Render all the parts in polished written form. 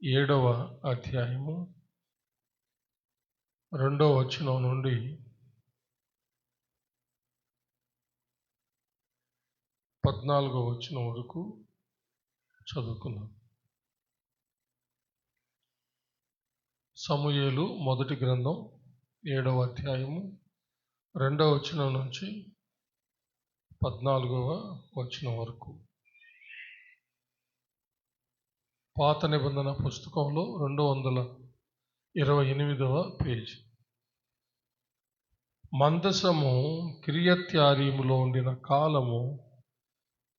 7వ అధ్యాయము 2వ వచనం నుండి 14వ వచనం వరకు చదువుకున్నాం. సమూయేలు మొదటి గ్రంథం 7వ అధ్యాయము 2వ వచనం నుంచి 14వ వచనం వరకు. పాత నిబంధన పుస్తకంలో 228వ పేజీ. మందసము కిరియత్యారీములో ఉండిన కాలము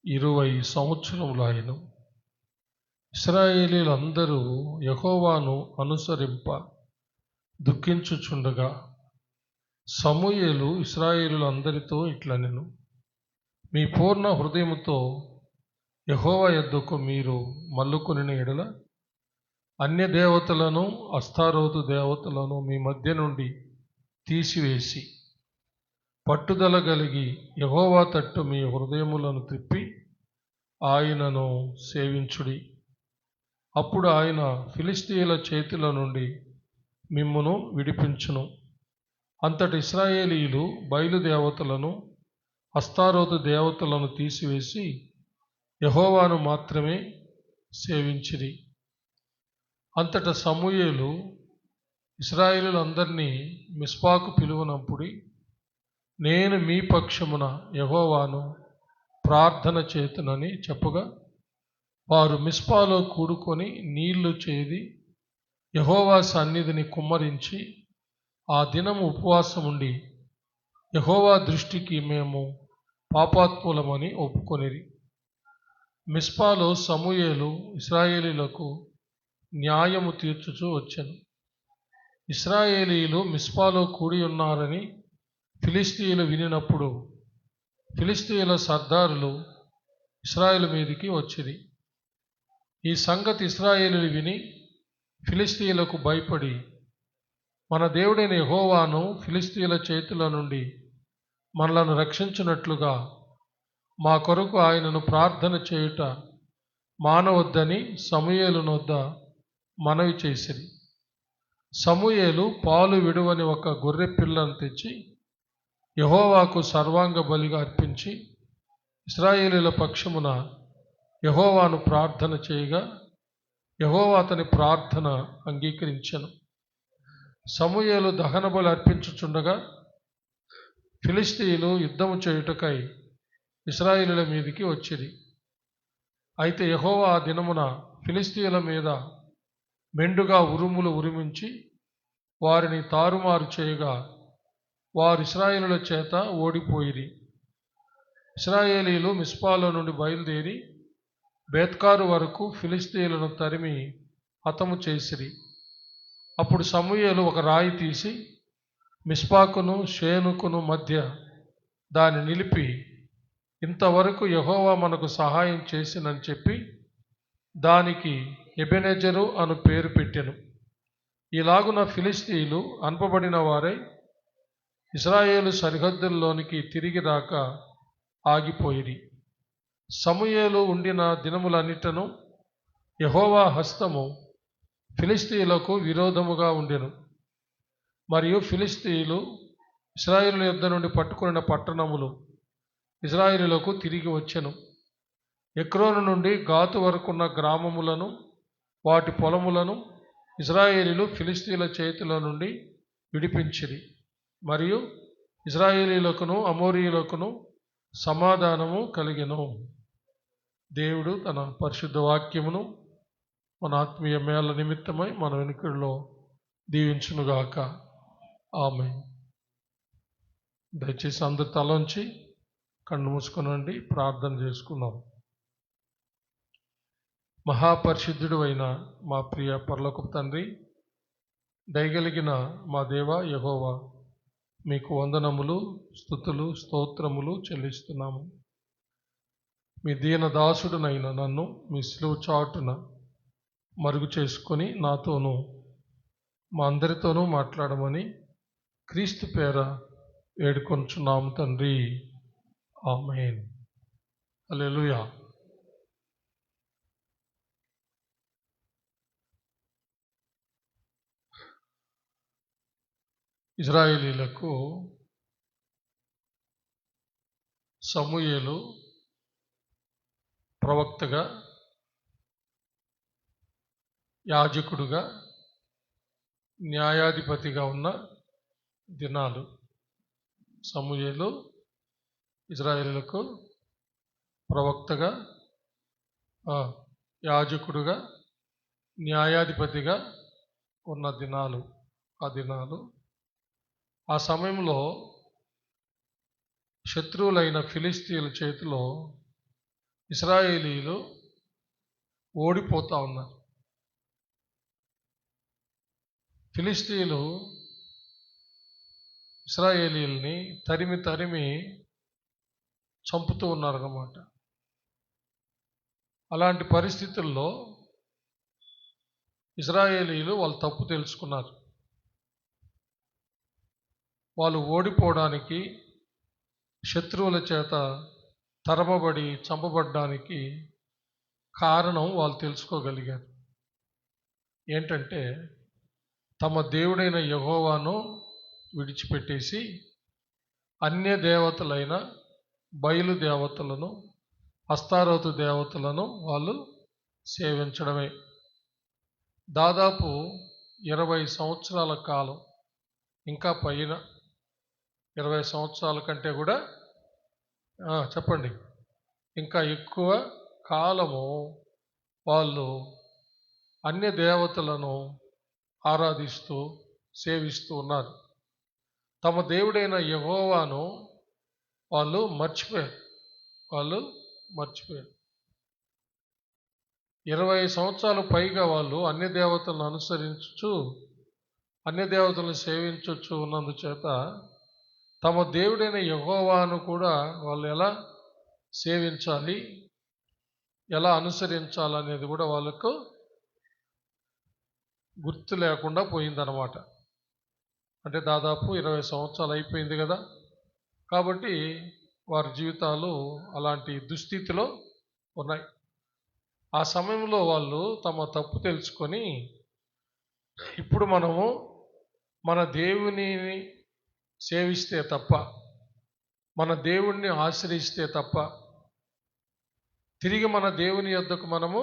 20 సంవత్సరములు ఆయను. ఇశ్రాయేలీలందరూ యెహోవాను అనుసరింప దుఃఖించుచుండగా సమూయేలు ఇశ్రాయేలీలందరితో ఇట్లనెను: మీ పూర్ణ హృదయముతో యెహోవా యొద్దకు మీరు మల్లుకొనిన ఎడల అన్య దేవతలను అస్తారోతు దేవతలను మీ మధ్య నుండి తీసివేసి పట్టుదల కలిగి యెహోవా తట్టు మీ హృదయములను త్రిప్పి ఆయనను సేవించుడి. అప్పుడు ఆయన ఫిలిష్తీయుల చేతుల నుండి మిమ్మును విడిపించును. అంతటి ఇశ్రాయేలీయులు బయలుదేవతలను అస్తారోతు దేవతలను తీసివేసి యెహోవాను మాత్రమే సేవించిరి. అంతట సమూయేలు ఇశ్రాయేలులందరినీ మిస్పాకు పిలువనంపుడి, నేను మీ పక్షమున యెహోవాను ప్రార్థన చేతునని చెప్పగా వారు మిస్పాలో కూడుకొని నీళ్లు చేది యెహోవా సన్నిధిని కుమ్మరించి ఆ దినము ఉపవాసం ఉండి యెహోవా దృష్టికి మేము పాపాత్ములమని ఒప్పుకొనిరి. మిస్పాలో సమూయేలు ఇశ్రాయేలీయులకు న్యాయము తీర్చుచూ వచ్చెను. ఇశ్రాయేలీయులు మిస్పాలో కూడి ఉన్నారని ఫిలిష్తీయులు వినినప్పుడు ఫిలిష్తీయుల సర్దారులు ఇశ్రాయేలు మీదికి వచ్చిరి. ఈ సంగతి ఇశ్రాయేలీయులు విని ఫిలిష్తీయులకు భయపడి, మన దేవుడైన యెహోవాను ఫిలిష్తీయుల చేతుల నుండి మనలను రక్షించినట్లుగా మా కొరకు ఆయనను ప్రార్థన చేయుట మానవద్దని సమూయేలునొద్ద మనవి చేసిరి. సమూయేలు పాలు విడువని ఒక గొర్రె పిల్లను తెచ్చి యెహోవాకు సర్వాంగ బలిగా అర్పించి ఇశ్రాయేలీయుల పక్షమున యెహోవాను ప్రార్థన చేయగా యెహోవా అతని ప్రార్థన అంగీకరించెను. సమూయేలు దహన బలి అర్పించుచుండగా ఫిలిష్తీయులు యుద్ధము చేయుటకై ఇశ్రాయేలీయుల మీదికి వచ్చిరి. అయితే యెహోవా ఆ దినమున ఫిలిష్తీయుల మీద మెండుగా ఉరుములు ఉరిమించి వారిని తారుమారు చేయగా వారు ఇశ్రాయేలీయుల చేత ఓడిపోయిరి. ఇశ్రాయేలీయులు మిస్పాలో నుండి బయలుదేరి బేత్కారు వరకు ఫిలిష్తీయులను తరిమి హతము చేసిరి. అప్పుడు సమూయేలు ఒక రాయి తీసి మిస్పాకును షేనుకును మధ్య దాన్ని నిలిపి, ఇంతవరకు యెహోవా మనకు సహాయం చేసినని చెప్పి దానికి ఎబెనెజరు అను పేరు పెట్టెను. ఇలాగున ఫిలిష్తీయులు అనుపబడిన వారై ఇశ్రాయేలు సరిహద్దుల్లోనికి తిరిగి రాక ఆగిపోయిరి. సమూయేలు ఉండిన దినములన్నిటను యెహోవా హస్తము ఫిలిష్తీయులకు విరోధముగా ఉండెను. మరియు ఫిలిష్తీయులు ఇశ్రాయేలు యొద్ద నుండి పట్టుకొనిన పట్టణములు ఇశ్రాయేలులకు తిరిగి వచ్చెను. ఎక్రోను నుండి గాతు వరకున్న గ్రామములను వాటి పొలములను ఇశ్రాయేలీయులు ఫిలిష్తీయుల చేతుల నుండి విడిపించిరి. మరియు ఇశ్రాయేలీయులకును అమోరీయులకును సమాధానము కలిగెను. దేవుడు తన పరిశుద్ధ వాక్యమును మన ఆత్మీయ మేళ నిమిత్తమై మన వెనుకల్లో దీవించునుగాక. ఆమేన్. దయచేసి అందరి తలంచి కన్ను మూసుకొనండి, ప్రార్థన చేసుకుందాం. మహాపరిశుద్ధుడు అయిన మా ప్రియ పరలోకపు తండ్రి, దయగలిగిన మా దేవ యెహోవా, మీకు వందనములు, స్తుతులు, స్తోత్రములు చెల్లిస్తున్నాము. మీ దీన దాసుడునైన నన్ను మీ సిలువ చాటున మరుగు చేసుకొని నాతోనూ మా అందరితోనూ మాట్లాడమని క్రీస్తు పేర వేడుకొంచున్నాము తండ్రి. ఆమేన్. హల్లెలూయా. ఇశ్రాయేలీలకు సమూయేలు ప్రవక్తగా, యాజకుడుగా, న్యాయాధిపతిగా ఉన్న దినాలు. సమూయేలు ఇశ్రాయేలీలకు ప్రవక్తగా, యాజకుడుగా, న్యాయాధిపతిగా ఉన్న దినాలు. ఆ సమయంలో శత్రువులైన ఫిలిస్తీయుల చేతిలో ఇశ్రాయేలీలు ఓడిపోతూ ఉన్నారు. ఫిలిస్తీయులు ఇశ్రాయేలీల్ని తరిమి చంపుతూ ఉన్నారన్నమాట. అలాంటి పరిస్థితుల్లో ఇశ్రాయేలీలు వాళ్ళ తప్పు తెలుసుకున్నారు. వాళ్ళు ఓడిపోవడానికి, శత్రువుల చేత తరమబడి చంపబడ్డానికి కారణం వాళ్ళు తెలుసుకోగలిగారు. ఏంటంటే తమ దేవుడైన యెహోవాను విడిచిపెట్టేసి అన్య దేవతలైన బయలు దేవతలను, అస్తారోతు దేవతలను వాళ్ళు సేవించడమే. దాదాపు 20 సంవత్సరాల కాలం, ఇంకా పైన 20 సంవత్సరాల కంటే కూడా చెప్పండి, ఇంకా ఎక్కువ కాలము వాళ్ళు అన్య దేవతలను ఆరాధిస్తూ సేవిస్తూ ఉన్నారు. తమ దేవుడైన యెహోవాను వాళ్ళు మర్చిపోయారు. 20 సంవత్సరాలు పైగా వాళ్ళు అన్య దేవతలను అనుసరించుచు, అన్య దేవతలను సేవించవచ్చు ఉన్నందుచేత తమ దేవుడైన యెహోవాను కూడా వాళ్ళు ఎలా సేవించాలి, ఎలా అనుసరించాలనేది కూడా వాళ్ళకు గుర్తు లేకుండా పోయిందన్నమాట. అంటే దాదాపు 20 సంవత్సరాలు అయిపోయింది కదా. కాబట్టి వారి జీవితాలు అలాంటి దుస్థితిలో ఉన్నాయి. ఆ సమయంలో వాళ్ళు తమ తప్పు తెలుసుకొని, ఇప్పుడు మనము మన దేవుని సేవిస్తే తప్ప, మన దేవుణ్ణి ఆశ్రయిస్తే తప్ప, తిరిగి మన దేవుని యొద్దకు మనము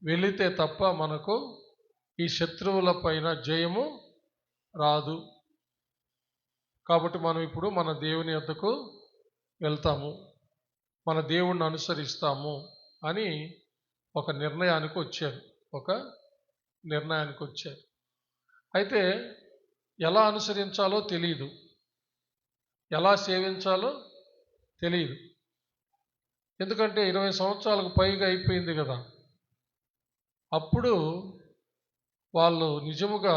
వెళితే తప్ప మనకు ఈ శత్రువుల పైన జయము రాదు. కాబట్టి మనం ఇప్పుడు మన దేవుని యొద్దకు వెళ్తాము, మన దేవుణ్ణి అనుసరిస్తాము అని ఒక నిర్ణయానికి వచ్చారు. అయితే ఎలా అనుసరించాలో తెలియదు, ఎలా సేవించాలో తెలియదు. ఎందుకంటే 20 సంవత్సరాలకు పైగా అయిపోయింది కదా. అప్పుడు వాళ్ళు నిజముగా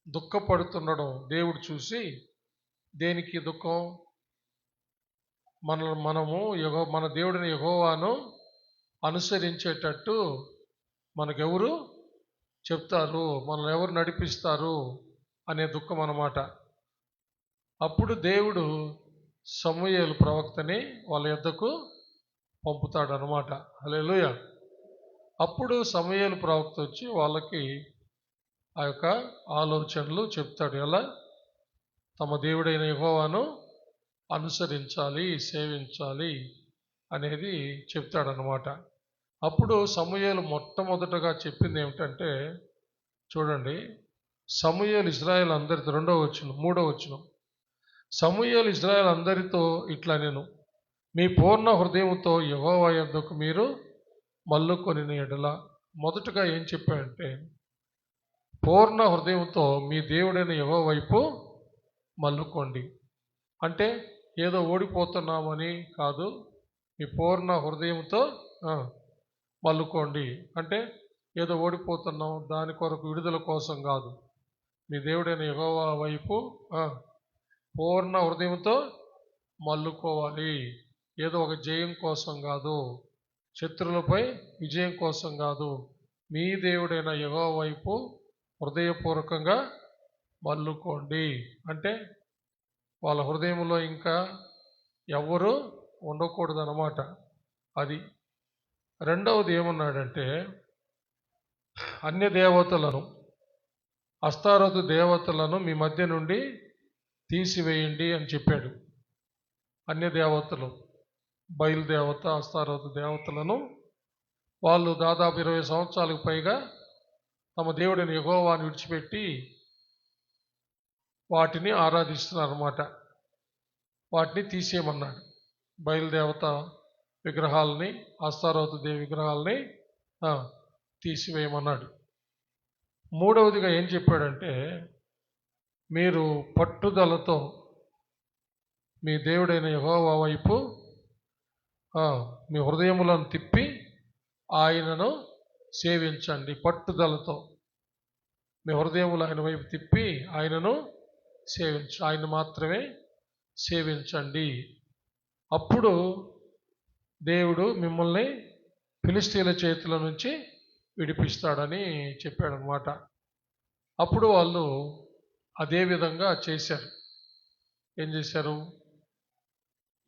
దుఃఖపడుతుండడం దేవుడు చూసి, దేనికి దుఃఖం? మనము మన దేవుడిని యెహోవాను అనుసరించేటట్టు మనకెవరు చెప్తారు, మనల్ని ఎవరు నడిపిస్తారు అనే దుఃఖం అన్నమాట. అప్పుడు దేవుడు సమూయేలు ప్రవక్తని వాళ్ళ యొద్దకు పంపుతాడు అన్నమాట. హల్లెలూయా. అప్పుడు సమూయేలు ప్రవక్త వచ్చి వాళ్ళకి ఆ యొక్క ఆలోచనలు చెప్తాడు, ఎలా తమ దేవుడైన యెహోవాను అనుసరించాలి, సేవించాలి అనేది చెప్తాడనమాట. అప్పుడు సమూయేలు మొట్టమొదటగా చెప్పింది ఏమిటంటే, చూడండి, సమూయేలు ఇశ్రాయేలు అందరితో 3వ వచనం, సమూయేలు ఇశ్రాయేలు అందరితో ఇట్లా నేను, మీ పూర్ణ హృదయంతో యెహోవా యొద్దకు మీరు మల్లుకొనిన ఎడల. మొదటగా ఏం చెప్పాడంటే, పూర్ణ హృదయంతో మీ దేవుడైన యెహోవా వైపు మల్లుకోండి. అంటే ఏదో ఓడిపోతున్నామని కాదు, మీ పూర్ణ హృదయంతో మల్లుకోండి. అంటే ఏదో ఓడిపోతున్నాం దాని కొరకు విడుదల కోసం కాదు, మీ దేవుడైన యెహోవా వైపు పూర్ణ హృదయంతో మల్లుకోవాలి. ఏదో ఒక జయం కోసం కాదు, శత్రువులపై విజయం కోసం కాదు, మీ దేవుడైన యెహోవా వైపు హృదయపూర్వకంగా మల్లుకోండి. అంటే వాళ్ళ హృదయంలో ఇంకా ఎవరు ఉండకూడదు అన్నమాట. అది. రెండవది ఏమన్నాడంటే, అన్య దేవతలను అస్తారోతు దేవతలను మీ మధ్య నుండి తీసివేయండి అని చెప్పాడు. అన్య దేవతలు, బయలుదేవత, అస్తారోతు దేవతలను వాళ్ళు దాదాపు 20 సంవత్సరాలకు పైగా తమ దేవుడిని యెహోవాను విడిచిపెట్టి వాటిని ఆరాధిస్తున్నారన్నమాట. వాటిని తీసేయమన్నాడు. బయలుదేవత విగ్రహాలని, అస్తారోతు దేవి విగ్రహాలని తీసివేయమన్నాడు. మూడవదిగా ఏం చెప్పాడంటే, మీరు పట్టుదలతో మీ దేవుడైన యెహోవా వైపు మీ హృదయములను తిప్పి ఆయనను సేవించండి. పట్టుదలతో మీ హృదయములు ఆయన వైపు తిప్పి ఆయనను ఆయన మాత్రమే సేవించండి. అప్పుడు దేవుడు మిమ్మల్ని ఫిలిష్తీయుల చేతుల నుంచి విడిపిస్తాడని చెప్పాడనమాట. అప్పుడు వాళ్ళు అదే విధంగా చేశారు. ఏం చేశారు?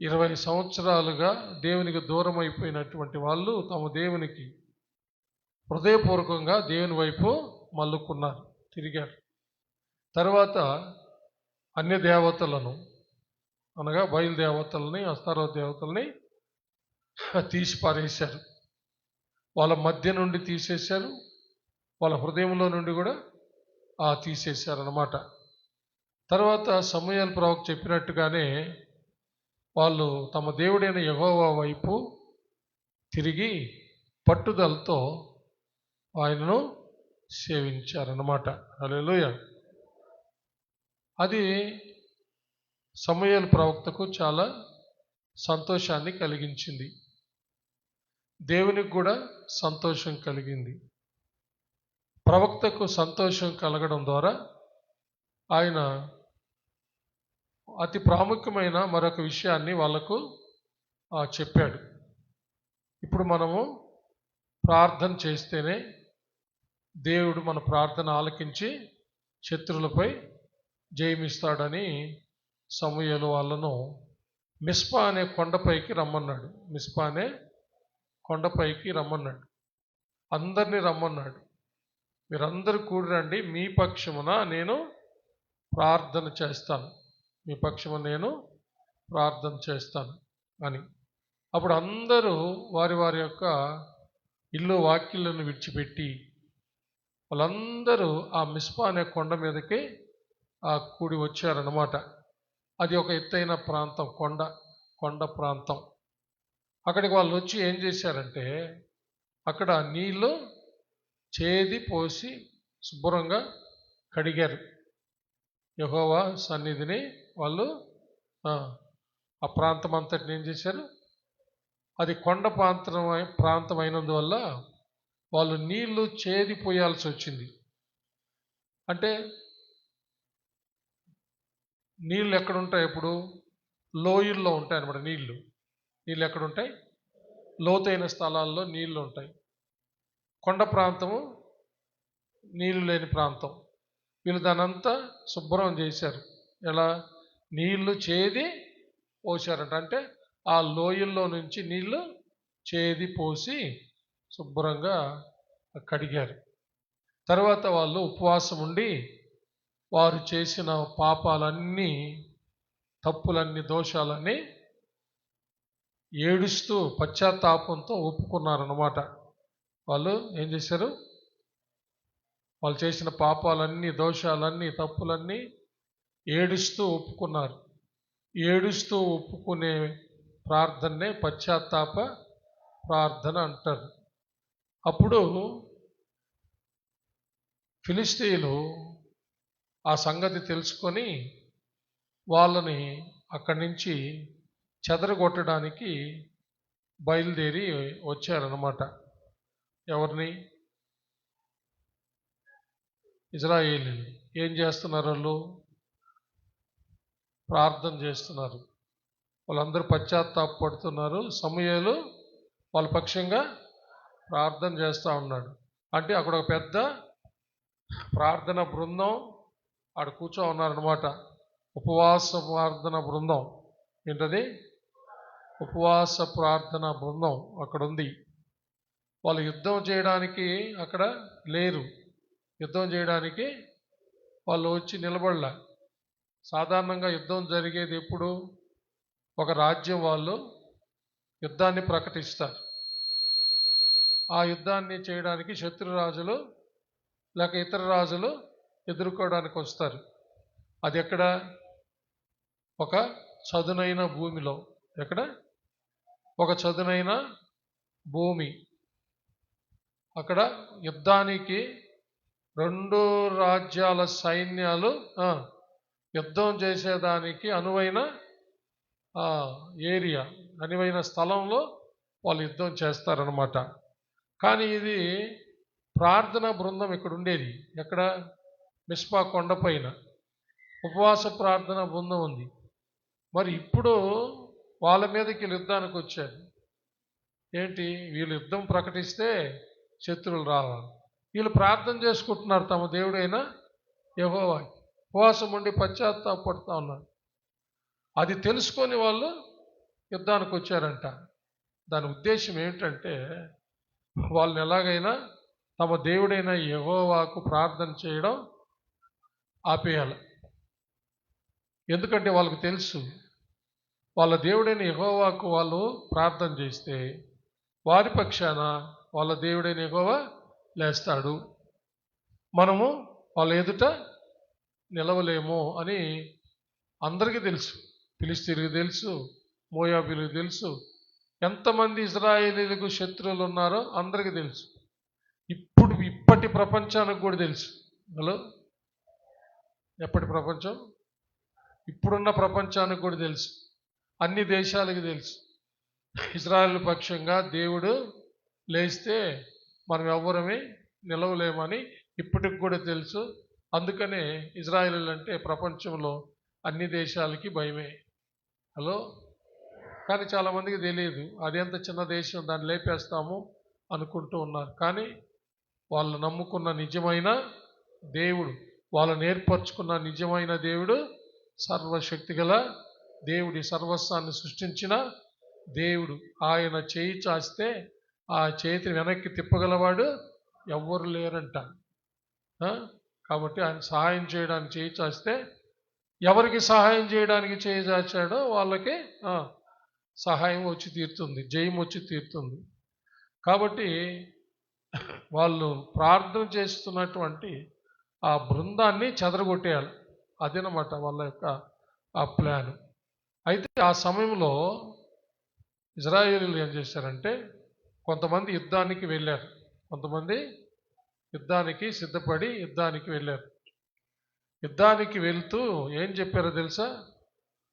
20 సంవత్సరాలుగా దేవునికి దూరం అయిపోయినటువంటి వాళ్ళు తమ దేవునికి హృదయపూర్వకంగా దేవుని వైపు మల్లుకున్నారు, తిరిగారు. తర్వాత అన్య దేవతలను అనగా బయలుదేవతలని, అస్తారోతు దేవతల్ని తీసి పారేశారు. వాళ్ళ మధ్య నుండి తీసేశారు, వాళ్ళ హృదయంలో నుండి కూడా తీసేశారు అన్నమాట. తర్వాత సమూయేలు ప్రవక్త చెప్పినట్టుగానే వాళ్ళు తమ దేవుడైన యెహోవా వైపు తిరిగి పట్టుదలతో ఆయనను సేవించారన్నమాట. హల్లెలూయా. అది సమూయేలు ప్రవక్తకు చాలా సంతోషాన్ని కలిగించింది. దేవునికి కూడా సంతోషం కలిగింది. ప్రవక్తకు సంతోషం కలగడం ద్వారా ఆయన అతి ప్రాముఖ్యమైన మరొక విషయాన్ని వాళ్ళకు చెప్పాడు. ఇప్పుడు మనము ప్రార్థన చేస్తేనే దేవుడు మన ప్రార్థన ఆలకించి శత్రువులపై జయమిస్తాడని సమూయేలు వాళ్ళను మిస్పా అనే కొండపైకి రమ్మన్నాడు. మిస్పా అనే కొండపైకి రమ్మన్నాడు. అందరినీ రమ్మన్నాడు. మీరందరూ కూడి రండి, మీ పక్షమున నేను ప్రార్థన చేస్తాను, మీ పక్షమున నేను ప్రార్థన చేస్తాను అని. అప్పుడు అందరూ వారి వారి యొక్క ఇల్లు వాకిళ్లను విడిచిపెట్టి వాళ్ళందరూ ఆ మిస్పా అనే కొండ మీదకి కూడి వచ్చారన్నమాట. అది ఒక ఎత్తైన ప్రాంతం, కొండ ప్రాంతం. అక్కడికి వాళ్ళు వచ్చి ఏం చేశారంటే, అక్కడ నీళ్ళు చేది పోసి శుభ్రంగా కడిగారు. యెహోవా సన్నిధిని వాళ్ళు ఆ ప్రాంతం అంతటిని ఏం చేశారు? అది కొండ ప్రాంతం అయినందువల్ల వాళ్ళు నీళ్లు చేది పోయాల్సి వచ్చింది. అంటే నీళ్ళు ఎక్కడుంటాయి? ఎప్పుడు లోయల్లో ఉంటాయి అన్నమాట. నీళ్ళు ఎక్కడుంటాయి? లోతైన స్థలాల్లో నీళ్లు ఉంటాయి. కొండ ప్రాంతము నీళ్లు లేని ప్రాంతం. వీళ్ళు దానంతా శుభ్రం చేశారు. ఎలా? నీళ్లు చేది పోశారంట. అంటే ఆ లోయల్లో నుంచి నీళ్లు చేది పోసి శుభ్రంగా కడిగారు. తర్వాత వాళ్ళు ఉపవాసం ఉండి వారు చేసిన పాపాలన్నీ, తప్పులన్నీ, దోషాలన్నీ ఏడుస్తూ పశ్చాత్తాపంతో ఒప్పుకున్నారన్నమాట. వాళ్ళు ఏం చేశారు? వాళ్ళు చేసిన పాపాలన్నీ, దోషాలన్నీ, తప్పులన్నీ ఏడుస్తూ ఒప్పుకున్నారు. ఏడుస్తూ ఒప్పుకునే ప్రార్థనే పశ్చాత్తాప ప్రార్థన అంటారు. అప్పుడు ఫిలిష్తీయులు ఆ సంగతి తెలుసుకొని వాళ్ళని అక్కడి నుంచి చెదరగొట్టడానికి బయలుదేరి వచ్చారన్నమాట. ఎవరిని? ఇజ్రాయేలీని. ఏం చేస్తున్నారు? వాళ్ళు ప్రార్థన చేస్తున్నారు. వాళ్ళందరూ పశ్చాత్తాపడుతున్నారు. సమూయేలు వాళ్ళ పక్షంగా ప్రార్థన చేస్తూ ఉన్నాడు. అంటే అక్కడ ఒక పెద్ద ప్రార్థన బృందం ఆడ కూర్చో ఉన్నారనమాట. ఉపవాస ప్రార్థన బృందం. ఏంటది? ఉపవాస ప్రార్థన బృందం అక్కడ ఉంది. వాళ్ళు యుద్ధం చేయడానికి అక్కడ లేరు. యుద్ధం చేయడానికి వాళ్ళు వచ్చి నిలబడలే. సాధారణంగా యుద్ధం జరిగేది ఎప్పుడు? ఒక రాజ్యం వాళ్ళు యుద్ధాన్ని ప్రకటిస్తారు. ఆ యుద్ధాన్ని చేయడానికి శత్రురాజులు లేక ఇతర రాజులు ఎదుర్కోవడానికి వస్తారు. అది ఎక్కడ? ఒక చదునైన భూమిలో. ఎక్కడ? ఒక చదునైన భూమి. అక్కడ యుద్ధానికి రెండు రాజ్యాల సైన్యాలు యుద్ధం చేసేదానికి అనువైన ఏరియా, అనువైన స్థలంలో వాళ్ళు యుద్ధం చేస్తారనమాట. కానీ ఇది ప్రార్థనా బృందం ఇక్కడ ఉండేది. ఎక్కడ? మిస్పా కొండపైన ఉపవాస ప్రార్థనా బృందం ఉంది. మరి ఇప్పుడు వాళ్ళ మీదకి యుద్ధానికి వచ్చారు. ఏంటి? వీళ్ళు యుద్ధం ప్రకటిస్తే శత్రువులు రావాలి. వీళ్ళు ప్రార్థన చేసుకుంటున్నారు తమ దేవుడైన యెహోవాకి. ఉపవాసం ఉండి పశ్చాత్తాపడుతూ ఉన్నారు. అది తెలుసుకొని వాళ్ళు యుద్ధానికి వచ్చారంట. దాని ఉద్దేశం ఏమిటంటే వాళ్ళని ఎలాగైనా తమ దేవుడైన యెహోవాకు ప్రార్థన చేయడం ఆపేయాలి. ఎందుకంటే వాళ్ళకు తెలుసు, వాళ్ళ దేవుడైన యెహోవాకు వాళ్ళు ప్రార్థన చేస్తే వారి పక్షాన వాళ్ళ దేవుడైన యెహోవా లేస్తాడు, మనము వాళ్ళ ఎదుట నిలవలేము అని అందరికీ తెలుసు. ఫిలిష్తీయులకు తెలుసు, మోయాబీలకు తెలుసు, ఎంతమంది ఇశ్రాయేలీలకు శత్రువులు ఉన్నారో అందరికీ తెలుసు. ఇప్పటి ప్రపంచానికి కూడా తెలుసు. హలో, ఎప్పటి ప్రపంచం? ఇప్పుడున్న ప్రపంచానికి కూడా తెలుసు. అన్ని దేశాలకు తెలుసు. ఇశ్రాయేలు పక్షంగా దేవుడు లేస్తే మనం ఎవ్వరమే నిలవలేమని ఇప్పటికి కూడా తెలుసు. అందుకనే ఇశ్రాయేలు అంటే ప్రపంచంలో అన్ని దేశాలకి భయమే. హలో, కానీ చాలామందికి తెలియదు. అదెంత చిన్న దేశం, దాన్ని లేపేస్తాము అనుకుంటూ ఉన్నారు. కానీ వాళ్ళు నమ్ముకున్న నిజమైన దేవుడు, వాళ్ళని ఏర్పరచుకున్న నిజమైన దేవుడు, సర్వశక్తిగల దేవుడి సర్వస్వాన్ని సృష్టించిన దేవుడు. ఆయన చేయి చాస్తే ఆ చేతిని వెనక్కి తిప్పగలవాడు ఎవ్వరు లేరంట. కాబట్టి ఆయన సహాయం చేయడానికి చేయి చాస్తే ఎవరికి సహాయం చేయడానికి చేయి చాచాడో వాళ్ళకి సహాయం వచ్చి తీరుతుంది, జయం వచ్చి తీరుతుంది. కాబట్టి వాళ్ళు ప్రార్థన చేస్తున్నటువంటి ఆ బృందాన్ని చెదరగొట్టేయాలి. అదేనమాట వాళ్ళ యొక్క ఆ ప్లాన్. అయితే ఆ సమయంలో ఇశ్రాయేలీయులు ఏం చేశారంటే కొంతమంది యుద్ధానికి వెళ్ళారు, కొంతమంది యుద్ధానికి సిద్ధపడి యుద్ధానికి వెళ్ళారు. యుద్ధానికి వెళ్తూ ఏం చెప్పారో తెలుసా?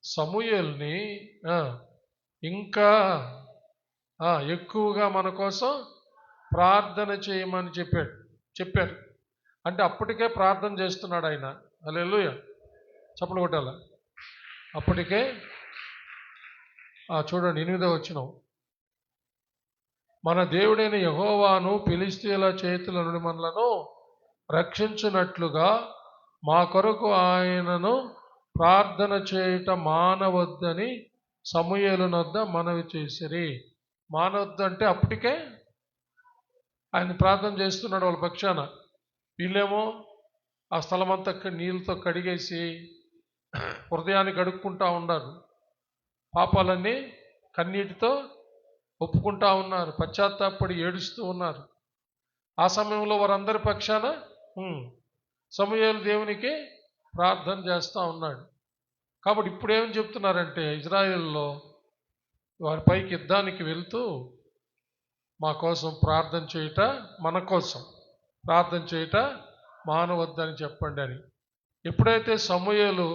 సమూయేలుని ఇంకా ఎక్కువగా మన కోసం ప్రార్థన చేయమని చెప్పారు. అంటే అప్పటికే ప్రార్థన చేస్తున్నాడు ఆయన. హల్లెలూయా, చప్పట్లు కొట్టాల. అప్పటికే చూడండి 8వ వచనం, మన దేవుడైన యెహోవాను ఫిలిష్తీయుల చేతుల నుండి మనలను రక్షించున్నట్లుగా మా కొరకు ఆయనను ప్రార్థన చేయుట మానవద్దని సమూయేలునొద్ద మనవి చేసిరి. మానవద్దు అంటే అప్పటికే ఆయన ప్రార్థన చేస్తున్నాడు వాళ్ళ పక్షాన. వీళ్ళేమో ఆ స్థలమంతా నీళ్ళతో కడిగేసి హృదయాన్ని గడుక్కుంటా ఉన్నారు, పాపాలన్నీ కన్నీటితో ఒప్పుకుంటా ఉన్నారు, పశ్చాత్తాపడి ఏడుస్తూ ఉన్నారు. ఆ సమయంలో వారందరి పక్షాన సమూయేలు దేవునికి ప్రార్థన చేస్తూ ఉన్నాడు. కాబట్టి ఇప్పుడు ఏమని చెప్తున్నారంటే ఇశ్రాయేలులో వారి పైకి యుద్ధానికి వెళ్తూ మా కోసం ప్రార్థన చేయుట, మన కోసం ప్రార్థన చేయుట మానవద్దని చెప్పండి అని. ఎప్పుడైతే సమూయేలు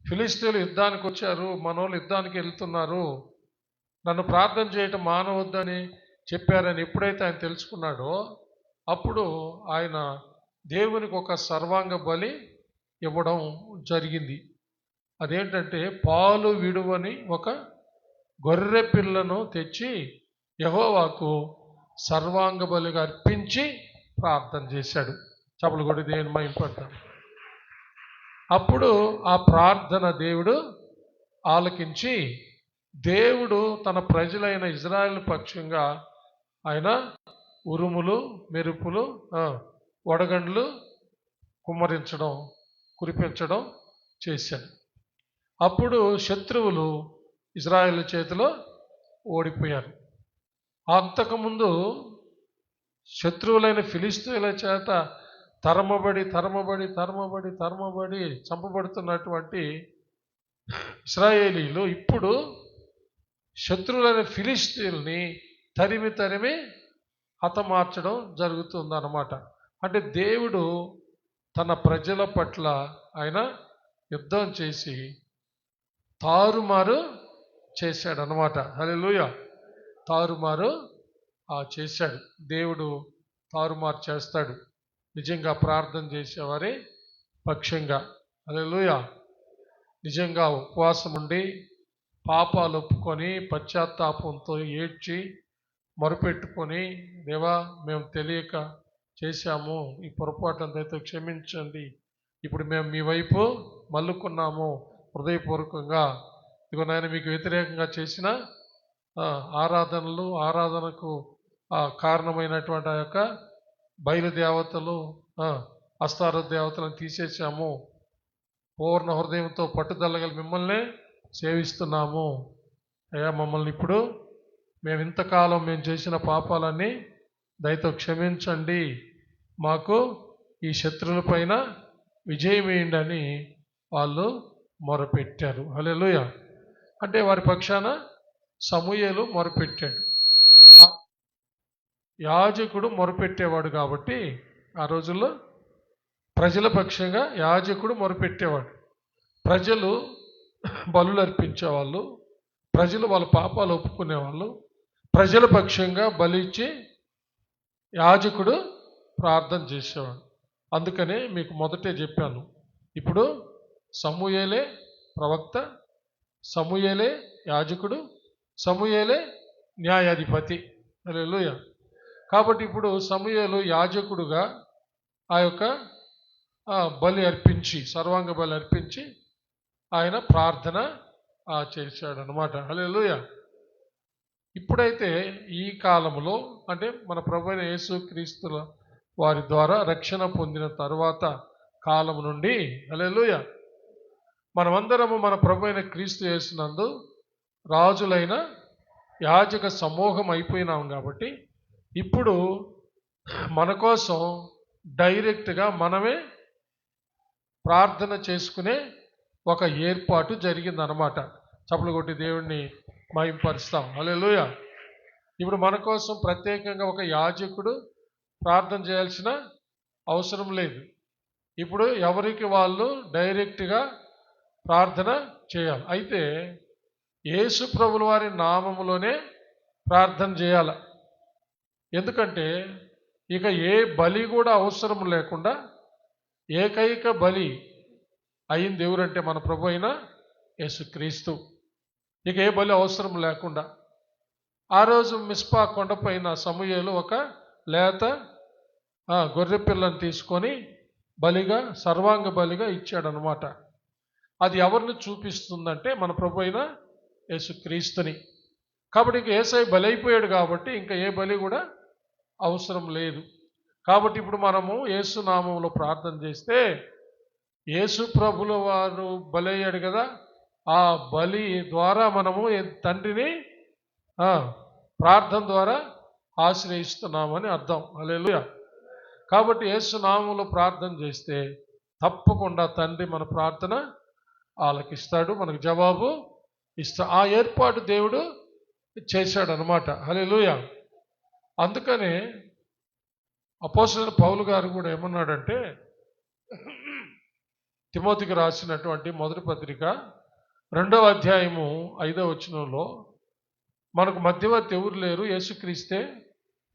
ఫిలిష్తీయులు యుద్ధానికి వచ్చారు, మనోళ్ళు యుద్ధానికి వెళ్తున్నారు, నన్ను ప్రార్థన చేయటం మానవద్దని చెప్పారని ఎప్పుడైతే ఆయన తెలుసుకున్నాడో అప్పుడు ఆయన దేవునికి ఒక సర్వాంగ బలి ఇవ్వడం జరిగింది. అదేంటంటే పాలు విడువని ఒక గొర్రె పిల్లను తెచ్చి యెహోవాకు సర్వాంగ బలిగా అర్పించి ప్రార్థన చేశాడు. చప్పట్లు కొట్టి దేవుని మహిమపడతాడు. అప్పుడు ఆ ప్రార్థన దేవుడు ఆలకించి దేవుడు తన ప్రజలైన ఇశ్రాయేలు పక్షంగా ఆయన ఉరుములు, మెరుపులు, వడగండ్లు కుమ్మరించడం కురిపించడం చేశాడు. అప్పుడు శత్రువులు ఇజ్రాయేలు చేతిలో ఓడిపోయారు. అంతకుముందు శత్రువులైన ఫిలిస్తీన్ల చేత తరమబడి చంపబడుతున్నటువంటి ఇశ్రాయేలీలు ఇప్పుడు శత్రువులైన ఫిలిస్తీన్లని తరిమి హతమార్చడం జరుగుతుందన్నమాట. అంటే దేవుడు తన ప్రజల పట్ల ఆయన యుద్ధం చేసి తారుమారు చేశాడనమాట. హల్లెలూయా. తారుమారు చేశాడు. దేవుడు తారుమారు చేస్తాడు నిజంగా ప్రార్థన చేసేవారి పక్షంగా. హల్లెలూయా. నిజంగా ఉపవాసం ఉండి పాపాలు ఒప్పుకొని పశ్చాత్తాపంతో ఏడ్చి మొరపెట్టుకొని, దేవా మేము తెలియక చేశాము, ఈ పొరపాట్లంతా క్షమించండి, ఇప్పుడు మేము మీ వైపు మల్లుకున్నాము హృదయపూర్వకంగా, ఇదిగో నాయన మీకు వ్యతిరేకంగా చేసిన ఆరాధనకు కారణమైనటువంటి ఆ యొక్క బయలుదేవతలు అస్తార దేవతలను తీసేసాము, పూర్ణ హృదయంతో పట్టుదలగల మిమ్మల్ని సేవిస్తున్నాము అయ్యా, మమ్మల్ని ఇప్పుడు మేము ఇంతకాలం మేము చేసిన పాపాలన్నీ దయతో క్షమించండి, మాకు ఈ శత్రువుల పైన విజయం వేయండి అని వాళ్ళు మొరపెట్టారు. హల్లెలూయా. అంటే వారి పక్షాన సమూయేలు మొరపెట్టాడు. యాజకుడు మొరపెట్టేవాడు కాబట్టి ఆ రోజుల్లో ప్రజల పక్షంగా యాజకుడు మొరపెట్టేవాడు. ప్రజలు బలులు అర్పించేవాళ్ళు, ప్రజలు వాళ్ళ పాపాలు ఒప్పుకునేవాళ్ళు. ప్రజల పక్షంగా బలి ఇచ్చి యాజకుడు ప్రార్థన చేసేవాడు. అందుకనే మీకు మొదటే చెప్పాను, ఇప్పుడు సమూయేలే ప్రవక్త, సమూయేలే యాజకుడు, సమూయేలే న్యాయాధిపతి. హల్లెలూయా. కాబట్టి ఇప్పుడు సమూయేలు యాజకుడుగా ఆ యొక్క బలి అర్పించి, సర్వాంగ బలి అర్పించి ఆయన ప్రార్థన చేశాడనమాట. హల్లెలూయా. ఇప్పుడైతే ఈ కాలంలో అంటే మన ప్రభువైన యేసుక్రీస్తుల వారి ద్వారా రక్షణ పొందిన తరువాత కాలం నుండి, హల్లెలూయా, మనమందరము మన ప్రభువైన క్రీస్తు యేసునందు రాజులైన యాజక సమూహం అయిపోయినాం కాబట్టి ఇప్పుడు మన కోసం డైరెక్ట్గా మనమే ప్రార్థన చేసుకునే ఒక ఏర్పాటు జరిగిందనమాట. చప్పలు కొట్టి దేవుణ్ణి మహింపరుస్తాం. హల్లెలూయా. ఇప్పుడు మన కోసం ప్రత్యేకంగా ఒక యాజకుడు ప్రార్థన చేయాల్సిన అవసరం లేదు. ఇప్పుడు ఎవరికి వాళ్ళు డైరెక్ట్గా ప్రార్థన చేయాలి. అయితే యేసు ప్రభుల వారి నామములోనే ప్రార్థన చేయాలి. ఎందుకంటే ఇక ఏ బలి కూడా అవసరం లేకుండా ఏకైక బలి అయింది ఎవరంటే మన ప్రభు అయిన యేసుక్రీస్తు. ఇక ఏ బలి అవసరం లేకుండా ఆ రోజు మిస్పా కొండపైన సమూయేలు ఒక లేత గొర్రె పిల్లని తీసుకొని బలిగా, సర్వాంగ బలిగా ఇచ్చాడనమాట. అది ఎవరిని చూపిస్తుందంటే మన ప్రభు అయిన యేసుక్రీస్తుని. కాబట్టి ఇంక యేసయ్య బలి అయిపోయాడు కాబట్టి ఇంకా ఏ బలి కూడా అవసరం లేదు. కాబట్టి ఇప్పుడు మనము యేసు నామంలో ప్రార్థన చేస్తే యేసు ప్రభుల వారు బలి అయ్యాడు కదా, ఆ బలి ద్వారా మనము తండ్రిని ప్రార్థన ద్వారా ఆశ్రయిస్తున్నామని అర్థం. హల్లెలూయా. కాబట్టి యేసు నామంలో ప్రార్థన చేస్తే తప్పకుండా తండ్రి మన ప్రార్థన ఆలకిస్తాడు, మనకు జవాబు ఇస్తా. ఆ ఏర్పాటు దేవుడు చేశాడు అనమాట. హల్లెలూయా. అందుకనే అపోస్తలుడైన పౌలు గారు కూడా ఏమన్నాడంటే, తిమోతికి రాసినటువంటి మొదటి పత్రిక 2వ అధ్యాయము 5వ వచనంలో మనకు మధ్యవర్తి ఎవరు లేరు, యేసుక్రీస్తే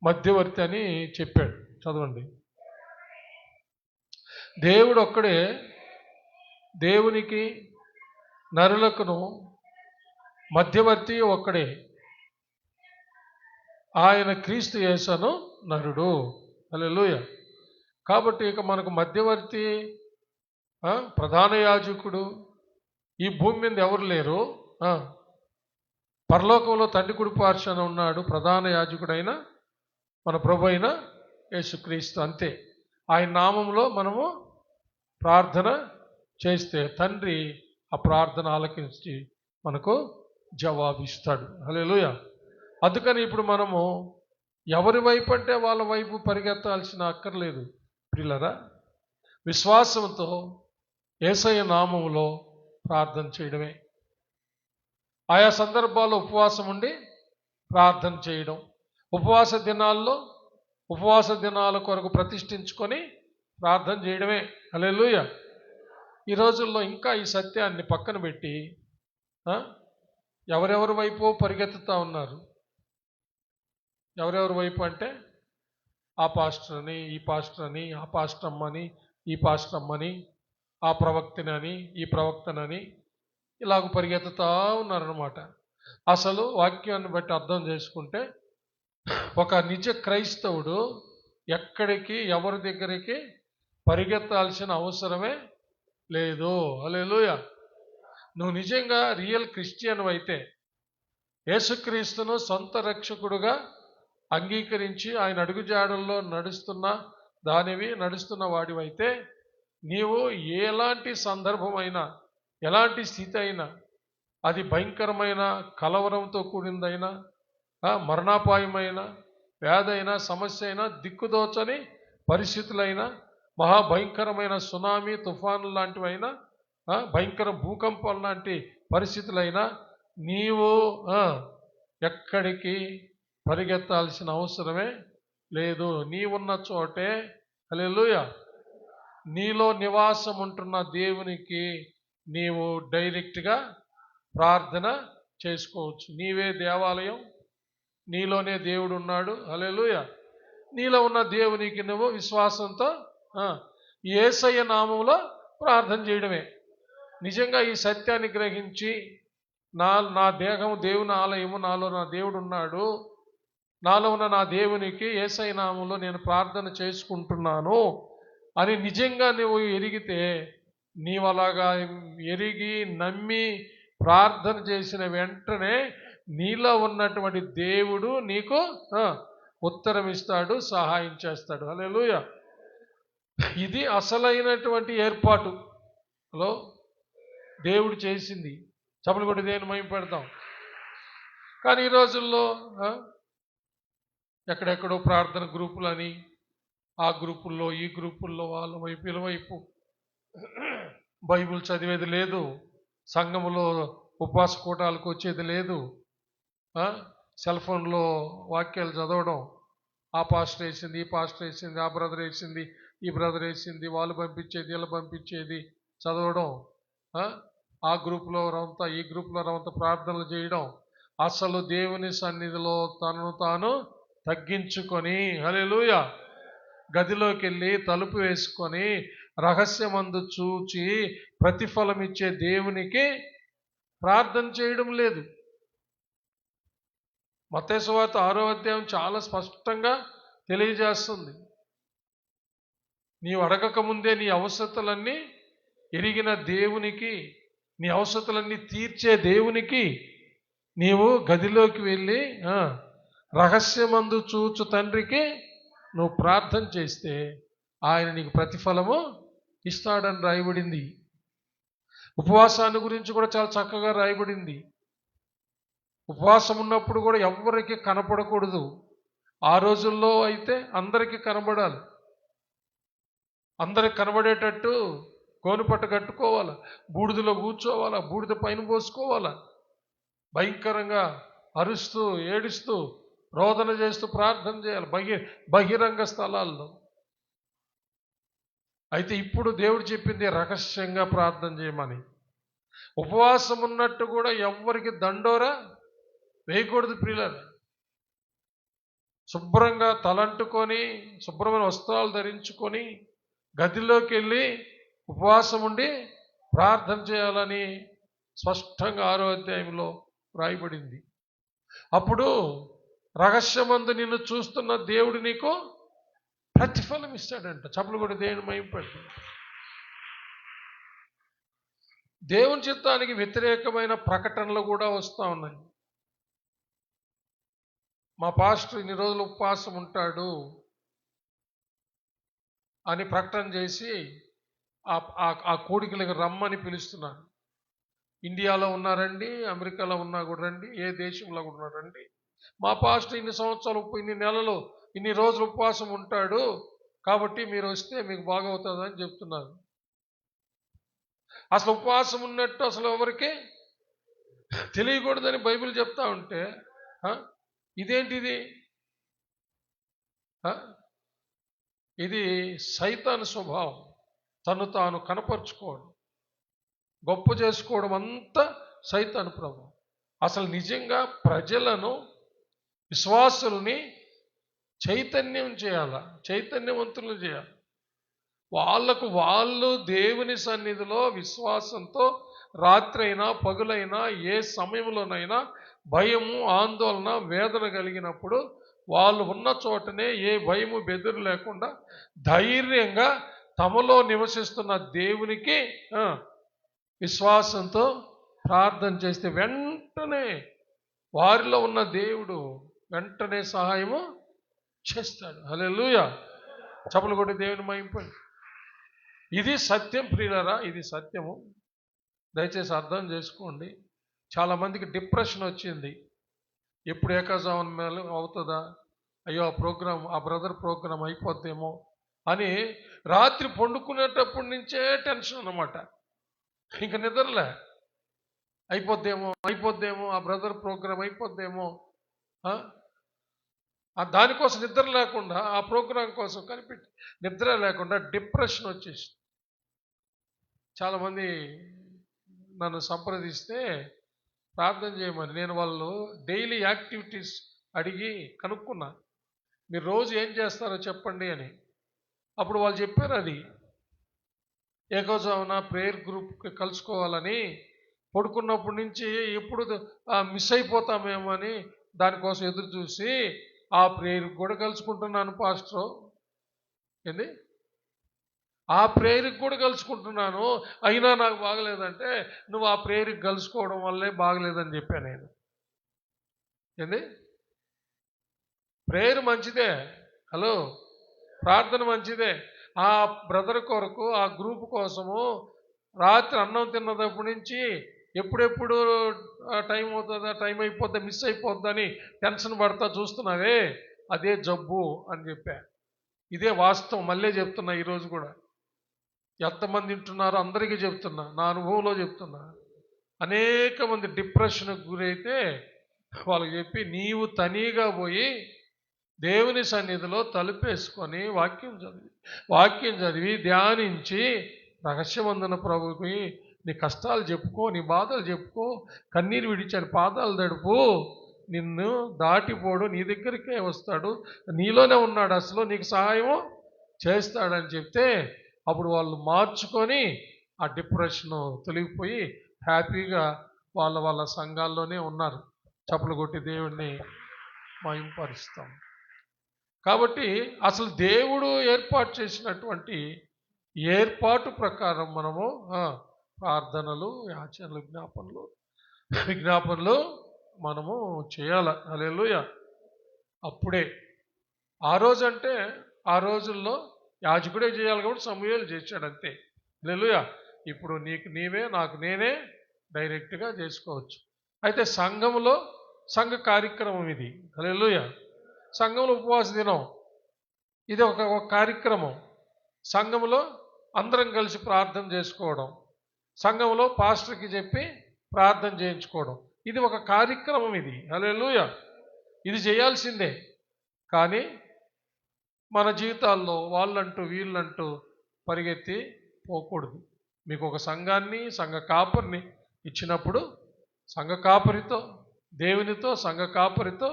మధ్యవర్తి అని చెప్పాడు. చదవండి. దేవుడు ఒక్కడే దేవునికి నరులకును మధ్యవర్తి ఒక్కడే, ఆయన క్రీస్తు యేసును నరుడు. హల్లెలూయా. కాబట్టి ఇక మనకు మధ్యవర్తి, ప్రధాన యాజకుడు ఈ భూమి మీద ఎవరు లేరు. పరలోకంలో తండ్రి కుడి పార్శ్వన ఉన్నాడు ప్రధాన యాజకుడైన మన ప్రభు అయిన యేసుక్రీస్తు. అంతే. ఆయన నామంలో మనము ప్రార్థన చేస్తే తండ్రి ఆ ప్రార్థన ఆలకించి మనకు జవాబిస్తాడు. హల్లెలూయా. అందుకని ఇప్పుడు మనము ఎవరి వైపు అంటే వాళ్ళ వైపు పరిగెత్తాల్సిన అక్కర్లేదు ప్రియులారా. విశ్వాసంతో యేసయ్య నామములో ప్రార్థన చేయడమే. ఆయా సందర్భాల్లో ఉపవాసం ఉండి ప్రార్థన చేయడం, ఉపవాస దినాల కొరకు ప్రతిష్ఠించుకొని ప్రార్థన చేయడమే. హల్లెలూయా. ఈ రోజుల్లో ఇంకా ఈ సత్యాన్ని పక్కన పెట్టి ఎవరెవరి వైపు పరిగెత్తుతూ ఉన్నారు. ఎవరెవరి వైపు అంటే ఆ పాస్టర్ అని, ఈ పాస్టర్ అని, ఆ పాస్టర్ అమ్మని, ఈ పాస్టర్ అమ్మని, ఆ ప్రవక్తనని, ఈ ప్రవక్తనని ఇలాగ పరిగెత్తుతూ ఉన్నారన్నమాట. అసలు వాక్యాన్ని బట్టి అర్థం చేసుకుంటే ఒక నిజ క్రైస్తవుడు ఎక్కడికి ఎవరి దగ్గరికి పరిగెత్తాల్సిన అవసరమే లేదు. హల్లెలూయా. నువ్వు నిజంగా రియల్ క్రిస్టియన్ అయితే, యేసుక్రీస్తును సొంత రక్షకుడుగా అంగీకరించి ఆయన అడుగుజాడల్లో నడుస్తున్న వాడివైతే నీవు ఎలాంటి సందర్భమైనా, ఎలాంటి స్థితి అయినా, అది భయంకరమైన కలవరంతో కూడిందైనా, మరణాపాయమైన వ్యాధైనా, సమస్య అయినా, దిక్కుదోచని పరిస్థితులైనా, మహాభయంకరమైన సునామీ తుఫాను లాంటివైనా, భయంకర భూకంపం లాంటి పరిస్థితులైనా నీవు ఎక్కడికి పరిగెత్తాల్సిన అవసరమే లేదు. నీవున్న చోటే హల్లెలూయా నీలో నివాసం ఉంటున్న దేవునికి నీవు డైరెక్ట్గా ప్రార్థన చేసుకోవచ్చు. నీవే దేవాలయం, నీలోనే దేవుడు ఉన్నాడు. హల్లెలూయా. నీలో ఉన్న దేవునికి నువ్వు విశ్వాసంతో యేసయ్య నామములో ప్రార్థన చేయడమే. నిజంగా ఈ సత్యాన్ని గ్రహించి నా దేహం దేవుని ఆలయము, నాలో నా దేవుడు ఉన్నాడు, నాలో ఉన్న నా దేవునికి యేసయ్య నామములో నేను ప్రార్థన చేసుకుంటున్నాను అని నిజంగా నువ్వు ఎరిగితే, నీవు అలాగా ఎరిగి నమ్మి ప్రార్థన చేసిన వెంటనే నీలో ఉన్నటువంటి దేవుడు నీకు ఉత్తరం ఇస్తాడు, సహాయం చేస్తాడు. హల్లెలూయా. ఇది అసలైనటువంటి ఏర్పాటు దేవుడు చేసింది. చప్పలు కొట్టి దేవుని మహిమ పెడతాం. కానీ ఈ రోజుల్లో ఎక్కడెక్కడో ప్రార్థన గ్రూపులని, ఆ గ్రూపుల్లో ఈ గ్రూపుల్లో వాళ్ళ వైపు వీళ్ళ వైపు బైబిల్ చదివేది లేదు, సంఘములో ఉపవాస కూటాలకు వచ్చేది లేదు, సెల్ ఫోన్లో వాక్యాలు చదవడం, ఆ పాస్టర్ వేసింది, ఈ పాస్టర్ వేసింది, ఆ బ్రదర్ వేసింది, ఈ బ్రదర్ వేసింది, వాళ్ళు పంపించేది, వీళ్ళు పంపించేది చదవడం, ఆ గ్రూప్లో రవంతా ఈ గ్రూప్లో రవంతా ప్రార్థనలు చేయడం, అసలు దేవుని సన్నిధిలో తనను తాను తగ్గించుకొని హల్లెలూయా గదిలోకి వెళ్ళి తలుపు వేసుకొని రహస్యమందు చూచి ప్రతిఫలం ఇచ్చే దేవునికి ప్రార్థన చేయడం లేదు. మత్తయి సువార్త 6వ అధ్యాయం చాలా స్పష్టంగా తెలియజేస్తుంది. నీవు అడగక ముందే నీ అవసరతలన్నీ ఎరిగిన దేవునికి, నీ అవసరతలన్నీ తీర్చే దేవునికి నీవు గదిలోకి వెళ్ళి రహస్యమందు చూచు తండ్రికి నువ్వు ప్రార్థన చేస్తే ఆయన నీకు ప్రతిఫలము ఇస్తాడని రాయబడింది. ఉపవాసాన్ని గురించి కూడా చాలా చక్కగా రాయబడింది. ఉపవాసం ఉన్నప్పుడు కూడా ఎవ్వరికి కనపడకూడదు. ఆ రోజుల్లో అయితే అందరికీ కనబడాలి. అందరికి కనబడేటట్టు గోనుపట్ట కట్టుకోవాలా, బూడిదలో కూర్చోవాలా, బూడిద పైన పోసుకోవాలా, భయంకరంగా అరుస్తూ ఏడుస్తూ రోదన చేస్తూ ప్రార్థన చేయాలి బహిరంగ స్థలాల్లో. అయితే ఇప్పుడు దేవుడు చెప్పింది రహస్యంగా ప్రార్థన చేయమని. ఉపవాసం ఉన్నట్టు కూడా ఎవ్వరికి దండోరా వేయకూడదు ప్రియులారా. శుభ్రంగా తలంటుకొని, శుభ్రమైన వస్త్రాలు ధరించుకొని గదిలోకి వెళ్ళి ఉపవాసం ఉండి ప్రార్థన చేయాలని స్పష్టంగా 6వ అధ్యాయంలో రాయబడింది. అప్పుడు రహస్యమందు నిన్ను చూస్తున్న దేవుడు నీకు ప్రతిఫలం ఇస్తాడంట. చప్పలు కూడా దేవుని మహిమ పెడతాడు. దేవుని చిత్తానికి వ్యతిరేకమైన ప్రకటనలు కూడా వస్తూ ఉన్నాయి. మా పాస్టర్ ఇన్ని రోజులు ఉపవాసం ఉంటాడు అని ప్రకటన చేసి ఆ కోడికలకు రమ్మని పిలుస్తున్నాను. ఇండియాలో ఉన్నారండి, అమెరికాలో ఉన్నా కూడా రండి, ఏ దేశంలో కూడా ఉన్నారండి. మా పాస్టర్ ఇన్ని సంవత్సరాలు, ఇన్ని నెలలు, ఇన్ని రోజులు ఉపవాసం ఉంటాడు, కాబట్టి మీరు వస్తే మీకు బాగవుతుందని చెప్తున్నారు. అసలు ఉపవాసం ఉన్నట్టు అసలు ఎవరికి తెలియకూడదని బైబిల్ చెప్తా ఉంటే ఇదేంటిది? ఇది సైతాను స్వభావం. తను తాను కనపరుచుకోవడం, గొప్ప చేసుకోవడం అంతా సైతాను ప్రభావం. అసలు నిజంగా ప్రజలను, విశ్వాసుల్ని చైతన్యం చేయాలా, చైతన్యవంతులు చేయాలి. వాళ్ళు దేవుని సన్నిధిలో విశ్వాసంతో రాత్రైనా పగులైనా ఏ సమయంలోనైనా భయము, ఆందోళన, వేదన కలిగినప్పుడు వాళ్ళు ఉన్న చోటనే ఏ భయము, బెదురు లేకుండా ధైర్యంగా తమలో నివసిస్తున్న దేవునికి విశ్వాసంతో ప్రార్థన చేస్తే వెంటనే వారిలో ఉన్న దేవుడు వెంటనే సహాయము చేస్తాడు. హల్లెలూయా. చప్పలు కొట్టి దేవుని మహింపండి. ఇది సత్యం ప్రియులారా, ఇది సత్యము. దయచేసి అర్థం చేసుకోండి. చాలామందికి డిప్రెషన్ వచ్చింది. ఎప్పుడు ఏకాజామం మేలు అవుతుందా, అయ్యో ఆ బ్రదర్ ప్రోగ్రాం అయిపోద్దేమో అని రాత్రి పండుకునేటప్పటి నుంచే టెన్షన్ అన్నమాట. ఇంక నిద్రలే, అయిపోద్దేమో ఆ బ్రదర్ ప్రోగ్రాం అయిపోద్దేమో, దానికోసం నిద్ర లేకుండా, ఆ ప్రోగ్రాం కోసం కనిపెట్టి నిద్ర లేకుండా డిప్రెషన్ వచ్చేసి చాలామంది నన్ను సంప్రదిస్తే ప్రార్థన చేయమని నేను వాళ్ళు డైలీ యాక్టివిటీస్ అడిగి కనుక్కున్నా. మీరు రోజు ఏం చేస్తారో చెప్పండి అని. అప్పుడు వాళ్ళు చెప్పారు, అది ఏకోజామున ప్రేయర్ గ్రూప్కి కలుసుకోవాలని, పడుకున్నప్పటి నుంచి ఎప్పుడు మిస్ అయిపోతామేమో అని దానికోసం ఎదురు చూసి ఆ ప్రేయర్కి కూడా కలుసుకుంటున్నాను పాస్టర్. ఏంది? ఆ ప్రేయర్కి కూడా కలుసుకుంటున్నాను, అయినా నాకు బాగలేదంటే నువ్వు ఆ ప్రేయర్కి కలుసుకోవడం వల్లే బాగలేదని చెప్పాను నేను. ఏంది? ప్రేయర్ మంచిదే, హలో, ప్రార్థన మంచిదే. ఆ బ్రదర్ కొరకు, ఆ గ్రూప్ కోసము రాత్రి అన్నం తిన్నదప్పటి నుంచి ఎప్పుడెప్పుడు టైం అవుతుందా, టైం అయిపోద్దా, మిస్ అయిపోద్దని టెన్షన్ పడతా చూస్తున్నావే, అదే జబ్బు అని చెప్పా. ఇదే వాస్తవం. మళ్ళీ చెప్తున్నా, ఈరోజు కూడా ఎంతమంది వింటున్నారో అందరికీ చెప్తున్నా, నా అనుభవంలో చెప్తున్నా. అనేక మంది డిప్రెషన్కి గురైతే వాళ్ళకి చెప్పి, నీవు తనీగా పోయి దేవుని సన్నిధిలో తలుపేసుకొని వాక్యం చదివి ధ్యానించి రహస్యమందున ప్రభుకి నీ కష్టాలు చెప్పుకో, నీ బాధలు చెప్పుకో, కన్నీరు విడిచాడు పాదాలు తడుపు, నిన్ను దాటిపోడు, నీ దగ్గరికే వస్తాడు, నీలోనే ఉన్నాడు, అసలు నీకు సహాయం చేస్తాడని చెప్తే అప్పుడు వాళ్ళు మార్చుకొని ఆ డిప్రెషన్ తొలగిపోయి హ్యాపీగా వాళ్ళ సంఘాల్లోనే ఉన్నారు. చప్పలు కొట్టి దేవుడిని మహింపరుస్తాం. కాబట్టి అసలు దేవుడు ఏర్పాటు చేసినటువంటి ఏర్పాటు ప్రకారం మనము ప్రార్థనలు, యాచనలు, విజ్ఞాపనలు మనము చేయాలి. హల్లెలూయా. అప్పుడే ఆ రోజంటే ఆ రోజుల్లో యాజకుడే చేయాలి కాబట్టి సమూయేలు చేశాడు, అంతే. హల్లెలూయా. ఇప్పుడు నీకు నీవే, నాకు నేనే డైరెక్ట్గా చేసుకోవచ్చు. అయితే సంఘంలో సంఘ కార్యక్రమం ఇది. హల్లెలూయా. సంఘంలో ఉపవాస దినం ఇది ఒక కార్యక్రమం. సంఘంలో అందరం కలిసి ప్రార్థన చేసుకోవడం, సంఘంలో పాస్టర్కి చెప్పి ప్రార్థన చేయించుకోవడం, ఇది ఒక కార్యక్రమం. ఇది హల్లెలూయా. ఇది చేయాల్సిందే. కానీ మన జీవితాల్లో వాళ్ళంటూ వీళ్ళంటూ పరిగెత్తి పోకూడదు. మీకు ఒక సంఘాన్ని, సంఘ కాపరిని ఇచ్చినప్పుడు సంఘ కాపరితో, దేవునితో, సంఘ కాపరితో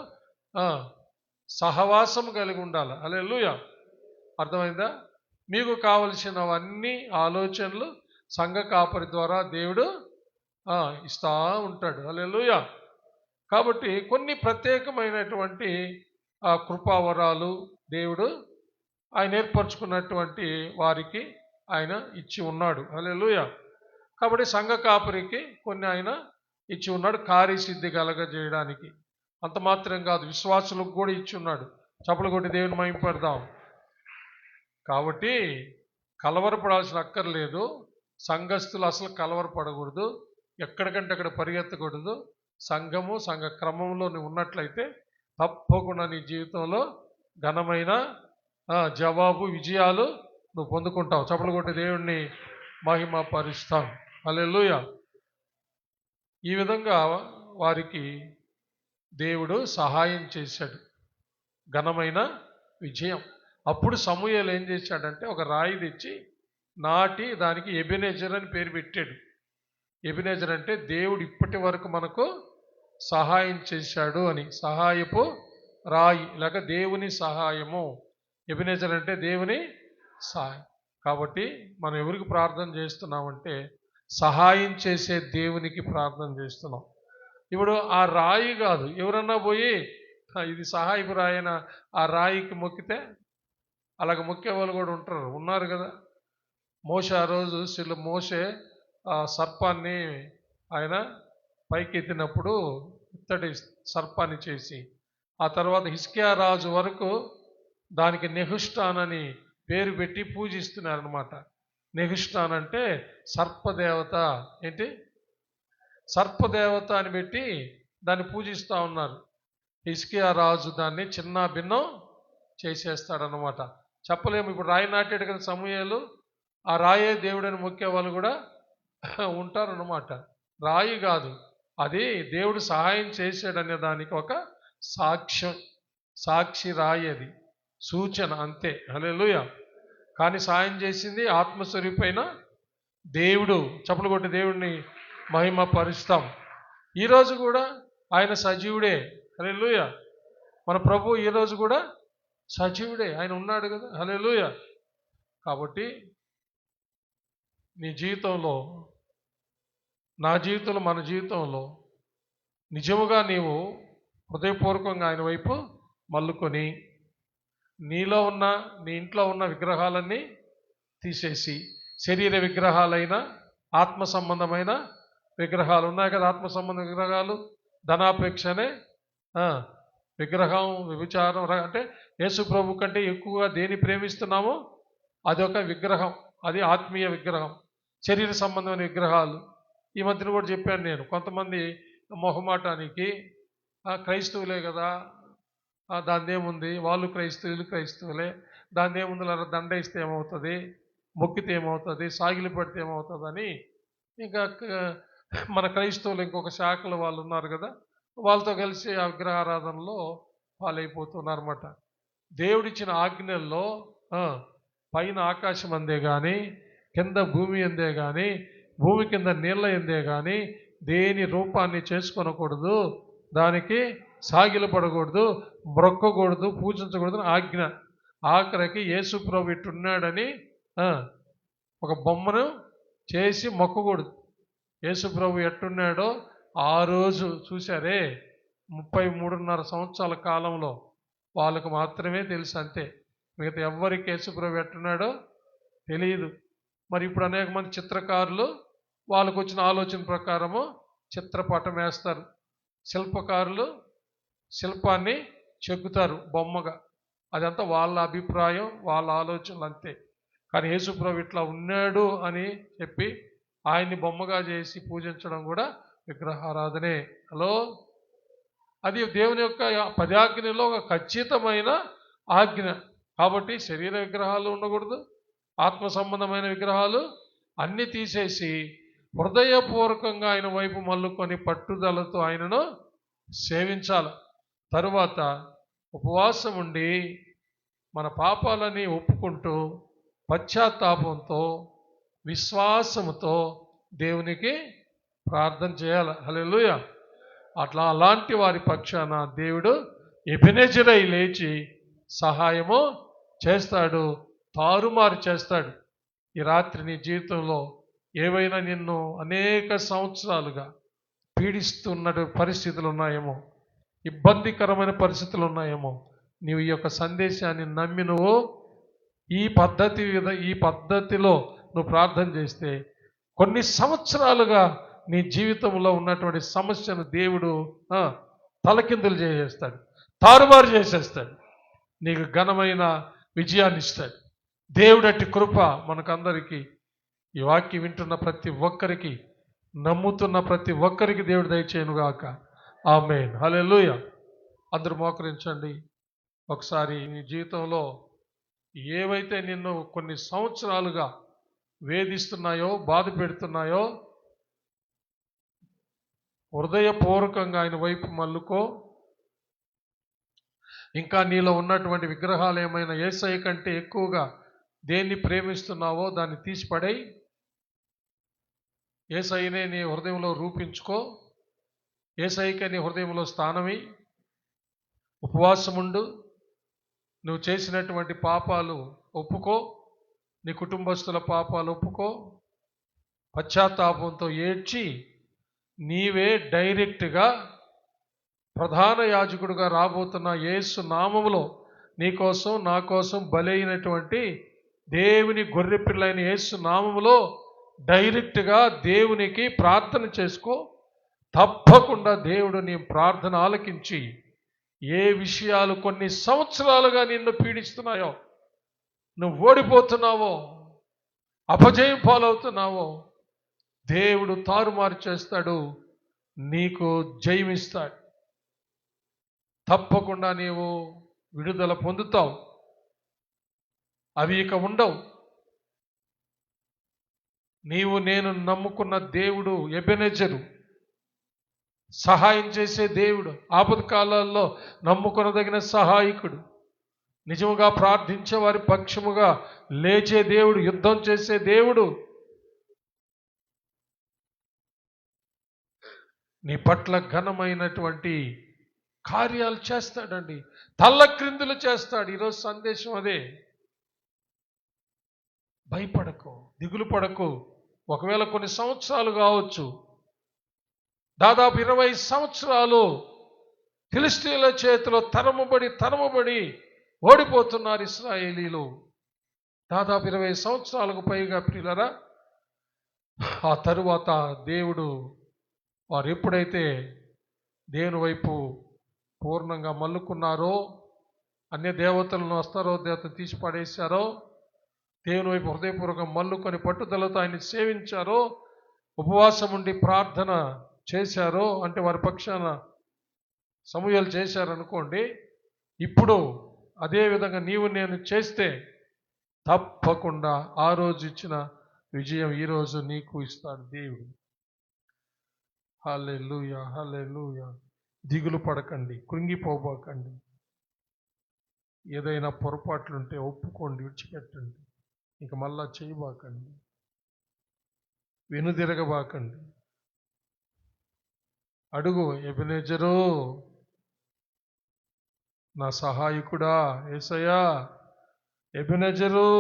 సహవాసం కలిగి ఉండాలి. హల్లెలూయా. అర్థమైందా? మీకు కావలసినవన్నీ ఆలోచనలు సంఘ కాపరి ద్వారా దేవుడు ఇస్తా ఉంటాడు. హల్లెలూయా. కాబట్టి కొన్ని ప్రత్యేకమైనటువంటి కృపావరాలు దేవుడు ఆయన ఏర్పరచుకున్నటువంటి వారికి ఆయన ఇచ్చి ఉన్నాడు. హల్లెలూయా. కాబట్టి సంఘ కాపరికి కొన్ని ఆయన ఇచ్చి ఉన్నాడు, కార్యసిద్ధి కలగజేయడానికి. అంత మాత్రం కాదు, విశ్వాసులకు కూడా ఇచ్చి ఉన్నాడు. చప్పలు కొట్టి దేవుని మహిమపడదాం. కాబట్టి కలవరపడాల్సిన అక్కర్లేదు. సంఘస్థులు అసలు కలవరపడకూడదు. ఎక్కడికంటే అక్కడ పరిగెత్తకూడదు. సంఘము సంఘ క్రమంలో నువ్వు ఉన్నట్లయితే తప్పకుండా నీ జీవితంలో ఘనమైన జవాబు విజయాలు నువ్వు పొందుకుంటావు. చప్పలు కొట్టి దేవుణ్ణి మహిమ పరుస్తాం. హల్లెలూయా. ఈ విధంగా వారికి దేవుడు సహాయం చేశాడు, ఘనమైన విజయం. అప్పుడు సమూయేలు ఏం చేశాడంటే ఒక రాయి తెచ్చి నాటి దానికి ఎబెనెజర్ అని పేరు పెట్టాడు. ఎబెనెజర్ అంటే దేవుడు ఇప్పటి వరకు మనకు సహాయం చేశాడు అని, సహాయపు రాయి లేక దేవుని సహాయము. ఎబెనెజర్ అంటే దేవుని సహాయం. కాబట్టి మనం ఎవరికి ప్రార్థన చేస్తున్నామంటే సహాయం చేసే దేవునికి ప్రార్థన చేస్తున్నాం. ఇప్పుడు ఆ రాయి కాదు, ఎవరన్నా పోయి ఇది సహాయపు రాయన ఆ రాయికి మొక్కితే అలాగ మొక్కే వాళ్ళు కూడా ఉన్నారు కదా. మోషే ఆ రోజు మోషే ఆ సర్పాన్ని ఆయన పైకెత్తినప్పుడు ఇత్తడి సర్పాన్ని చేసి, ఆ తర్వాత హిజ్కియా రాజు వరకు దానికి నెహుష్టాన్ అని పేరు పెట్టి పూజిస్తున్నారనమాట. నెహుష్టాన్ అంటే సర్పదేవత. ఏంటి? సర్పదేవత అని పెట్టి దాన్ని పూజిస్తూ ఉన్నారు. హిజ్కియా రాజు దాన్ని చిన్న భిన్నం చేసేస్తాడనమాట. చెప్పలేము. ఇప్పుడు రాయి నాటాడు కదా సమూయేలు, ఆ రాయే దేవుడని మొక్కే వాళ్ళు కూడా ఉంటారన్నమాట. రాయి కాదు, అది దేవుడు సహాయం చేశాడనే దానికి ఒక సాక్ష్యం, సాక్షి రాయి, అది సూచన అంతే. హల్లెలూయా. కానీ సాయం చేసింది ఆత్మస్వరూపైన దేవుడు. చప్పలు కొట్టి దేవుడిని మహిమ పరుస్తాం. ఈరోజు కూడా ఆయన సజీవుడే. హల్లెలూయా. మన ప్రభు ఈరోజు కూడా సజీవుడే, ఆయన ఉన్నాడు కదా. హల్లెలూయా. కాబట్టి నీ జీవితంలో, నా జీవితంలో, మన జీవితంలో నిజముగా నీవు హృదయపూర్వకంగా ఆయన వైపు మల్లుకొని నీలో ఉన్న, నీ ఇంట్లో ఉన్న విగ్రహాలన్నీ తీసేసి, శరీర విగ్రహాలైన ఆత్మ సంబంధమైన విగ్రహాలు ఉన్నాయి కదా. ఆత్మ సంబంధ విగ్రహాలు ధనాపేక్షనే విగ్రహం, వ్యభిచారం. అంటే యేసు ప్రభు కంటే ఎక్కువగా దేని ప్రేమిస్తున్నామో అదొక విగ్రహం, అది ఆత్మీయ విగ్రహం. శరీర సంబంధమైన విగ్రహాలు ఈ మధ్యన కూడా చెప్పాను నేను. కొంతమంది మొహమాటానికి క్రైస్తవులే కదా, దానిదేముంది, వాళ్ళు క్రైస్తవులు క్రైస్తవులే, దానిదేముంది, దండ ఇస్తే ఏమవుతుంది, మొక్కితే ఏమవుతుంది, సాగిలి పడితే ఏమవుతుందని ఇంకా మన క్రైస్తవులు ఇంకొక శాఖలో వాళ్ళు ఉన్నారు కదా, వాళ్ళతో కలిసి ఆ విగ్రహారాధనలో పాలైపోతున్నారన్నమాట. దేవుడిచ్చిన ఆజ్ఞల్లో పైన ఆకాశం అందే కానీ, కింద భూమి అందే కానీ, భూమి కింద నీళ్ళ ఎందే కానీ దేని రూపాన్ని చేసుకొనకూడదు, దానికి సాగిలపడకూడదు, మొక్కకూడదు, పూజించకూడదు ఆజ్ఞ. ఆఖరికి యేసు ప్రభు ఇట్టున్నాడని ఒక బొమ్మను చేసి మొక్కకూడదు. యేసు ప్రభు ఎట్టున్నాడో ఆ రోజు చూశారే, 33.5 సంవత్సరాల కాలంలో వాళ్ళకు మాత్రమే తెలుసు, అంతే. మిగతా ఎవ్వరికి యేసు ప్రభు ఎట్టున్నాడో తెలియదు. మరి ఇప్పుడు అనేక మంది చిత్రకారులు వాళ్ళకు వచ్చిన ఆలోచన ప్రకారము చిత్రపటం వేస్తారు, శిల్పకారులు శిల్పాన్ని చెక్కుతారు బొమ్మగా. అదంతా వాళ్ళ అభిప్రాయం, వాళ్ళ ఆలోచనలు అంతే. కానీ యేసు ప్రభు ఇట్లా ఉన్నాడు అని చెప్పి ఆయన్ని బొమ్మగా చేసి పూజించడం కూడా విగ్రహారాధనే. హలో, అది దేవుని యొక్క 10 ఆజ్ఞలో ఒక ఖచ్చితమైన ఆజ్ఞ. కాబట్టి శరీర విగ్రహాలు ఉండకూడదు, ఆత్మ సంబంధమైన విగ్రహాలు అన్నీ తీసేసి హృదయపూర్వకంగా ఆయన వైపు మల్లుకొని పట్టుదలతో ఆయనను సేవించాలి. తరువాత ఉపవాసం ఉండి మన పాపాలని ఒప్పుకుంటూ పశ్చాత్తాపంతో విశ్వాసముతో దేవునికి ప్రార్థన చేయాలి. హల్లెలూయా. అలాంటి వారి పక్షాన దేవుడు ఎబెనెజరై లేచి సహాయము చేస్తాడు, తారుమారు చేస్తాడు. ఈ రాత్రి నీ జీవితంలో ఏవైనా నిన్ను అనేక సంవత్సరాలుగా పీడిస్తున్న పరిస్థితులు ఉన్నాయేమో, ఇబ్బందికరమైన పరిస్థితులు ఉన్నాయేమో, నీవు ఈ యొక్క సందేశాన్ని నమ్మి నువ్వు ఈ పద్ధతిలో నువ్వు ప్రార్థన చేస్తే కొన్ని సంవత్సరాలుగా నీ జీవితంలో ఉన్నటువంటి సమస్యను దేవుడు తలకిందులు చేసేస్తాడు, తారుమారు చేసేస్తాడు, నీకు ఘనమైన విజయాన్ని ఇస్తాడు. దేవుడట్టి కృప మనకందరికీ, ఈ వాక్యం వింటున్న ప్రతి ఒక్కరికి, నమ్ముతున్న ప్రతి ఒక్కరికి దేవుడు దయచేయనుగాక. ఆమేన్. హల్లెలూయా. అందరూ మోకరించండి. ఒకసారి నీ జీవితంలో ఏవైతే నిన్ను కొన్ని సంవత్సరాలుగా వేధిస్తున్నాయో, బాధ పెడుతున్నాయో, హృదయపూర్వకంగా ఆయన వైపు మల్లుకో. ఇంకా నీలో ఉన్నటువంటి విగ్రహాలు ఏమైనా యేసయ్య కంటే ఎక్కువగా దేన్ని ప్రేమిస్తున్నావో దాన్ని తీసిపడేయి. యేసయ్యనే నీ హృదయంలో రూపించుకో. యేసయ్యకే నీ హృదయంలో స్థానమి. ఉపవాసముండు. నువ్వు చేసినటువంటి పాపాలు ఒప్పుకో. నీ కుటుంబస్తుల పాపాలు ఒప్పుకో. పశ్చాత్తాపంతో ఏడ్చి నీవే డైరెక్ట్గా ప్రధాన యాజకుడుగా రాబోతున్న యేసు నామములో నీకోసం నా కోసం బలైనటువంటి దేవుని గొర్రెపిల్లైన యేసు నామములో డైరెక్ట్గా దేవునికి ప్రార్థన చేసుకో. తప్పకుండా దేవుడు నీ ప్రార్థన ఆలకించి ఏ విషయాలు కొన్ని సంవత్సరాలుగా నిన్ను పీడిస్తున్నాయో, నువ్వు ఓడిపోతున్నావో, అపజయం పాలవుతున్నావో, దేవుడు తారుమారు చేస్తాడు. నీకు జయమిస్తాడు. తప్పకుండా నీవు విడుదల పొందుతావు. అవి ఇక ఉండవు. నీవు నేను నమ్ముకున్న దేవుడు ఎబెనెజరు, సహాయం చేసే దేవుడు, ఆపత్కాలాల్లో నమ్ముకొనదగిన సహాయకుడు, నిజముగా ప్రార్థించే వారి పక్షముగా లేచే దేవుడు, యుద్ధం చేసే దేవుడు నీ పట్ల ఘనమైనటువంటి కార్యాలు చేస్తాడండి. తల్లక్రిందులు చేస్తాడు. ఈరోజు సందేశం అదే. భయపడకు, దిగులు పడకు. ఒకవేళ కొన్ని సంవత్సరాలు కావచ్చు, దాదాపు 20 సంవత్సరాలు ఫిలిష్తీయుల చేతిలో తరమబడి ఓడిపోతున్నారు ఇశ్రాయేలీలు. దాదాపు 20 సంవత్సరాలకు పైగా ప్రియులరా. ఆ తరువాత దేవుడు వారు ఎప్పుడైతే దేవుని వైపు పూర్ణంగా మల్లుకున్నారో, అన్య దేవతలను అస్తరోదేవతను తీసి పడేశారో, దేవుని వైపు హృదయపూర్వకంగా మల్లుకొని పట్టుదలతో ఆయన్ని సేవించారో, ఉపవాసం ఉండి ప్రార్థన చేశారో, అంటే వారి పక్షాన సమూహలు చేశారనుకోండి. ఇప్పుడు అదే విధంగా నీవు నేను చేస్తే తప్పకుండా ఆ రోజు ఇచ్చిన విజయం ఈరోజు నీకు ఇస్తాడు దేవుడు. హల్లెలూయా, హల్లెలూయా. దిగులు పడకండి, కృంగిపోబాకండి. ఏదైనా పొరపాట్లుంటే ఒప్పుకోండి, విడిచిపెట్టండి. ఇక మళ్ళా చేయబాకండి, వెనుదిరగబాకండి. అడుగు, ఎబెనెజరు, నా సహాయకుడా యేసయ్యా, ఎబెనెజరు,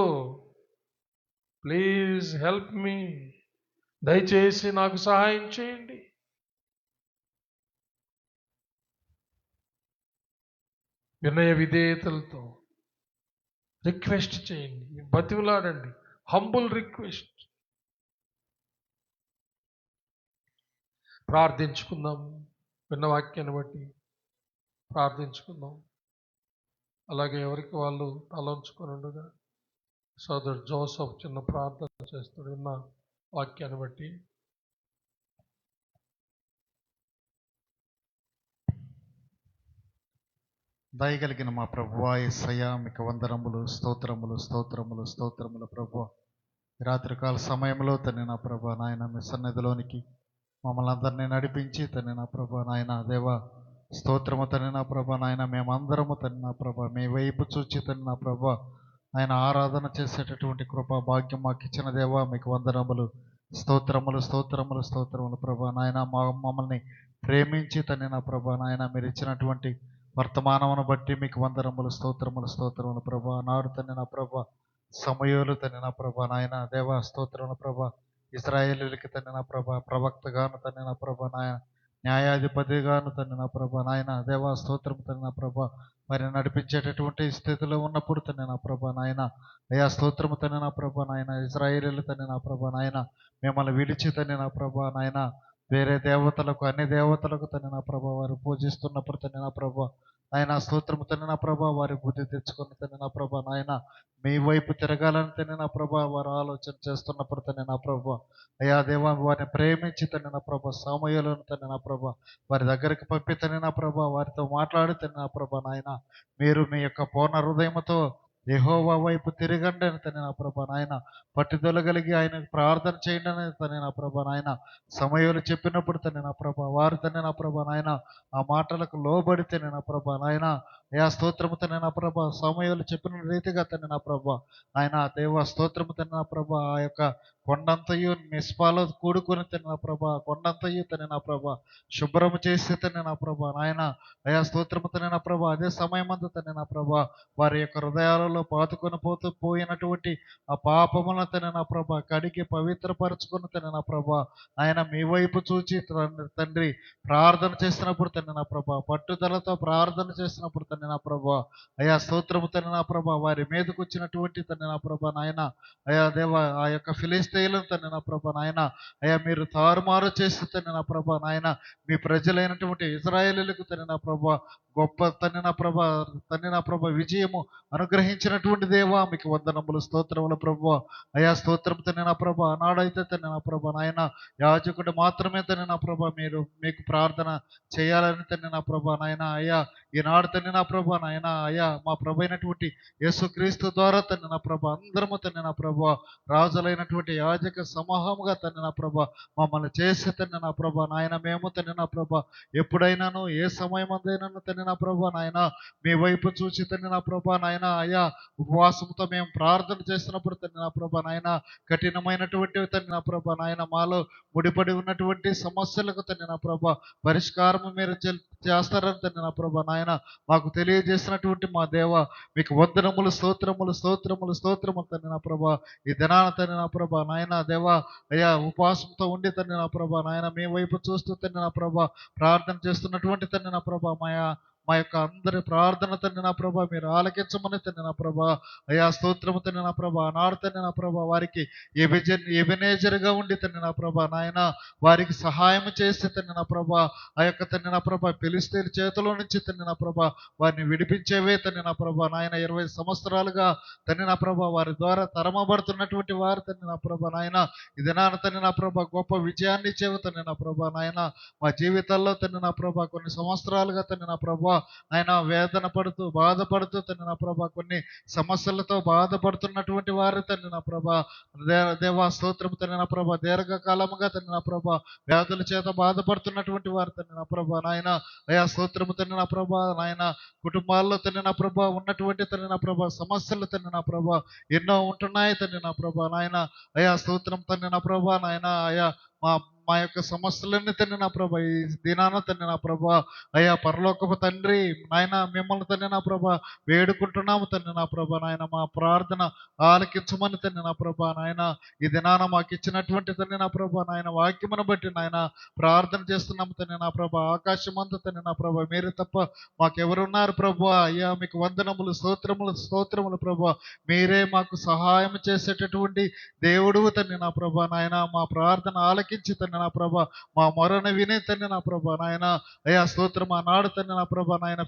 ప్లీజ్ హెల్ప్ మీ, దయచేసి నాకు సహాయం చేయండి. వినయ విధేయతలతో రిక్వెస్ట్ చేయండి, బతిమలాడండి. Humble request. ప్రార్థించుకుందాం. విన్న వాక్యాన్ని బట్టి ప్రార్థించుకుందాం. అలాగే ఎవరికి వాళ్ళు తలంచుకొని ఉండగా సోదరుడు జోసఫ్ చిన్న ప్రార్థన చేస్తాడు విన్న వాక్యాన్ని బట్టి. దయగలిగిన మా ప్రభువా యేసయ్యా, మీకు వందనములు, స్తోత్రములు, స్తోత్రములు, స్తోత్రములు ప్రభువా. రాత్రికాల సమయంలో తన్ని నా ప్రభా నాయన మీ సన్నిధిలోనికి మమ్మల్ని అందరినీ నడిపించి తన్ని నా ప్రభా నాయన దేవా స్తోత్రము తన్ని నా ప్రభా నాయన మేమందరము తన్ని నా ప్రభా మీ వైపు చూచి తన్ని నా ప్రభా ఆయన ఆరాధన చేసేటటువంటి కృపా భాగ్యం మాకు ఇచ్చిన దేవా మీకు వందనములు, స్తోత్రములు, స్తోత్రములు, స్తోత్రములు ప్రభా నాయన. మమ్మల్ని ప్రేమించి తన్ని నా ప్రభా నాయన మీరు ఇచ్చినటువంటి వర్తమానమును బట్టి మీకు వందనములు, స్తోత్రములు, స్తోత్రములు ప్రభా. నాడు తన్ని నా ప్రభా సమూయేలు తన్ని నా ప్రభా నాయన దేవా స్తోత్రములు ప్రభా. ఇశ్రాయేలీయులకి తన్ని నా ప్రభా ప్రవక్తగాను తన్ని నా ప్రభా నాయన, న్యాయాధిపతిగాను తన్ని నా ప్రభా నాయన దేవా స్తోత్రము తన్ని నా ప్రభా మరి నడిపించేటటువంటి స్థితిలో ఉన్నప్పుడు తన్ని నా ప్రభా నాయన అయా స్తోత్రము తన్ని నా ప్రభా నాయన. ఇశ్రాయేలీయులు తన్ని నా ప్రభా నాయన మిమ్మల్ని విడిచి తన్ని నా ప్రభా నాయన వేరే దేవతలకు, అన్ని దేవతలకు తన్ని నా ప్రభా వారు పూజిస్తున్నప్పుడు తన్ని నా ప్రభా ఆయన స్తోత్రము తండ్రి నా ప్రభా వారి బుద్ధి తెచ్చుకొని తండ్రి నా ప్రభా నాయన మీ వైపు తిరగాలని తండ్రి నా ప్రభా వారు ఆలోచన చేస్తున్నప్పుడు తండ్రి నా ప్రభా అయ్యా దేవా వారిని ప్రేమించి తండ్రి నా ప్రభా సమయాలను తండ్రి నా ప్రభా వారి దగ్గరికి పంపి తండ్రి నా ప్రభా వారితో మాట్లాడి తండ్రి నా ప్రభా నాయన మీరు మీ యొక్క పూర్ణ హృదయముతో యెహోవా వైపు తిరగండి అని తండ్రి నా ప్రభా నాయన పట్టుదల కలిగి ఆయనకు ప్రార్థన చేయండి అని తండ్రి నా ప్రభా నాయన సమయాలు చెప్పినప్పుడు తండ్రి నా ప్రభా వారు తండ్రి నా ప్రభా నాయన ఆ మాటలకు లోబడి తండ్రి నా ప్రభా నాయన అయా స్తోత్రము తండ్రి నా ప్రభా సమయాలు చెప్పిన రీతిగా తండ్రి నా ప్రభా ఆయన దేవ స్తోత్రము తండ్రి నా ప్రభా ఆ యొక్క కొండంతయు నిష్పాలో కూడుకుని తండ్రి నా ప్రభా కొండంతయు తండ్రి నా ప్రభా శుభ్రము చేసి తండ్రి నా ప్రభా నాయన అయా స్తోత్రము తండ్రి నా ప్రభా అదే సమయమందు తండ్రి నా ప్రభా వారి యొక్క హృదయాలలో పాతుకొని పోయినటువంటి ఆ పాపములను తండ్రి నా ప్రభా కడిగి పవిత్రపరచుకుని తండ్రి నా ప్రభా ఆయన మీ వైపు చూచి తండ్రి ప్రార్థన చేసినప్పుడు తండ్రి నా ప్రభా పట్టుదలతో ప్రార్థన చేసినప్పుడు తండ్రి నా ప్రభా అయా స్తోత్రము తండ్రి నా ప్రభా వారి మీదకు వచ్చినటువంటి తండ్రి నా ప్రభా నాయన అయా దేవ ఆ యొక్క ఫిలిస్తీయులను తండ్రి నా ప్రభా నాయన అయా మీరు తారుమారు చేసి తండ్రి నా ప్రభా నాయన మీ ప్రజలైనటువంటి ఇశ్రాయేలీయులకు తండ్రి నా ప్రభా గొప్ప తండ్రి నా ప్రభా విజయము అనుగ్రహించినటువంటి దేవా మీకు వందనములు స్తోత్రములు ప్రభా అయా స్తోత్రం తండ్రి నా ప్రభా ఆనాడైతే తండ్రి నా ప్రభా నాయన యాజకుడు మాత్రమే తండ్రి నా ప్రభా మీరు మీకు ప్రార్థన చేయాలని తండ్రి నా ప్రభా నాయన అయ్యా ఈనాడు తండ్రి నా ప్రభా నాయన అయ్యా మా ప్రభు అయినటువంటి యేసుక్రీస్తు ద్వారా తండ్రి నా ప్రభా అందరము తండ్రి నా ప్రభా రాజులైనటువంటి యాజక సమూహముగా తండ్రి నా ప్రభా మమ్మల్ని చేసి తండ్రి నా ప్రభా నాయన మేము తండ్రి నా ప్రభా ఎప్పుడైనాను ఏ సమయం అందైనాను తండ్రి నా ప్రభా నాయన మీ వైపు చూసి తండ్రి నా ప్రభా నాయన అయ్యా ఉపవాసంతో మేము ప్రార్థన చేస్తున్నప్పుడు తండ్రి నా ప్రభా నాయన కఠినమైనటువంటి తండ్రి నా ప్రభా నాయన మాలో ముడిపడి ఉన్నటువంటి సమస్యలకు తండ్రి నా ప్రభా పరిష్కారం మీరు చేస్తారని తండ్రి నా ప్రభా నాయన మాకు తెలియజేసినటువంటి మా దేవ మీకు వందనములు స్తోత్రములు స్తోత్రములు స్తోత్రములు తండ్రి నా ప్రభా ఈ దినాన తండ్రి నా ప్రభా నాయన దేవా అయ్యా ఉపవాసంతో ఉండి తండ్రి నా ప్రభా నాయన మీ వైపు చూస్తూ తండ్రి నా ప్రభా ప్రార్థన చేస్తున్నటువంటి తండ్రి నా ప్రభా మా యొక్క అందరి ప్రార్థన తండ్రి నా ప్రభా మీరు ఆలకించమని తండ్రి నా ప్రభా అయా స్తోత్రము తండ్రి నా ప్రభా ఆనాడు తండ్రి నా ప్రభా వారికి ఎబినేజర్గా ఉండి తండ్రి నా ప్రభా నాయన వారికి సహాయం చేసి తండ్రి నా ప్రభా ఆ యొక్క తండ్రి నా ప్రభా ఫిలిస్తీయుల చేతిలో నుంచి తండ్రి నా ప్రభా వారిని విడిపించేవే తండ్రి నా ప్రభా నాయన 20 సంవత్సరాలుగా తండ్రి నా ప్రభా వారి ద్వారా తరమబడుతున్నటువంటి వారు తండ్రి నా ప్రభా నాయన ఇది నా తండ్రి నా ప్రభా గొప్ప విజయాన్ని ఇచ్చేవు తండ్రి నా ప్రభా నాయన మా జీవితాల్లో తండ్రి నా ప్రభా కొన్ని సంవత్సరాలుగా తండ్రి నా ప్రభా ఆయన వేదన పడుతూ బాధపడుతూ తండ్రి నా ప్రభా కొన్ని సమస్యలతో బాధపడుతున్నటువంటి వారు తండ్రి నా ప్రభా దేవా స్తోత్రము తండ్రి నా ప్రభా దీర్ఘకాలముగా తండ్రి నా ప్రభా వ్యాధుల చేత బాధపడుతున్నటువంటి వారు తండ్రి నా ప్రభా నాయన అయా స్తోత్రము తండ్రి నా ప్రభా నాయన కుటుంబాల్లో తండ్రి నా ప్రభా ఉన్నటువంటి తండ్రి నా ప్రభా సమస్యలు తండ్రి నా ప్రభా ఎన్నో ఉంటున్నాయి తండ్రి నా ప్రభా నాయన అయా స్తోత్రం తండ్రి నా ప్రభా నాయన అయా మా యొక్క సమస్యలన్నీ తండ్రి నా ప్రభా ఈ దినాన తండ్రి నా ప్రభా అయ్యా పరలోకపు తండ్రి నాయన మిమ్మల్ని తండ్రి నా ప్రభా వేడుకుంటున్నాము తండ్రి నా ప్రభా నాయన మా ప్రార్థన ఆలకించమని తండ్రి నా ప్రభా నాయన ఈ దినాన మాకు ఇచ్చినటువంటి తండ్రి నా ప్రభా నాయన వాక్యమును బట్టి నాయన ప్రార్థన చేస్తున్నాము తండ్రి నా ప్రభా ఆకాశమంతా తండ్రి నా ప్రభా మీరు తప్ప మాకెవరున్నారు ప్రభా అయ్యా మీకు వందనములు స్తోత్రములు ప్రభా మీరే మాకు సహాయం చేసేటటువంటి దేవుడు తండ్రి నా ప్రభా నాయన మా ప్రార్థన ఆలకించి తండ్రి నా ప్రభా మా మొరను వినే తండ్రి నా ప్రభా నాయన అయ్యా స్తోత్రం ఆనాడు తండ్రి నా ప్రభా నాయన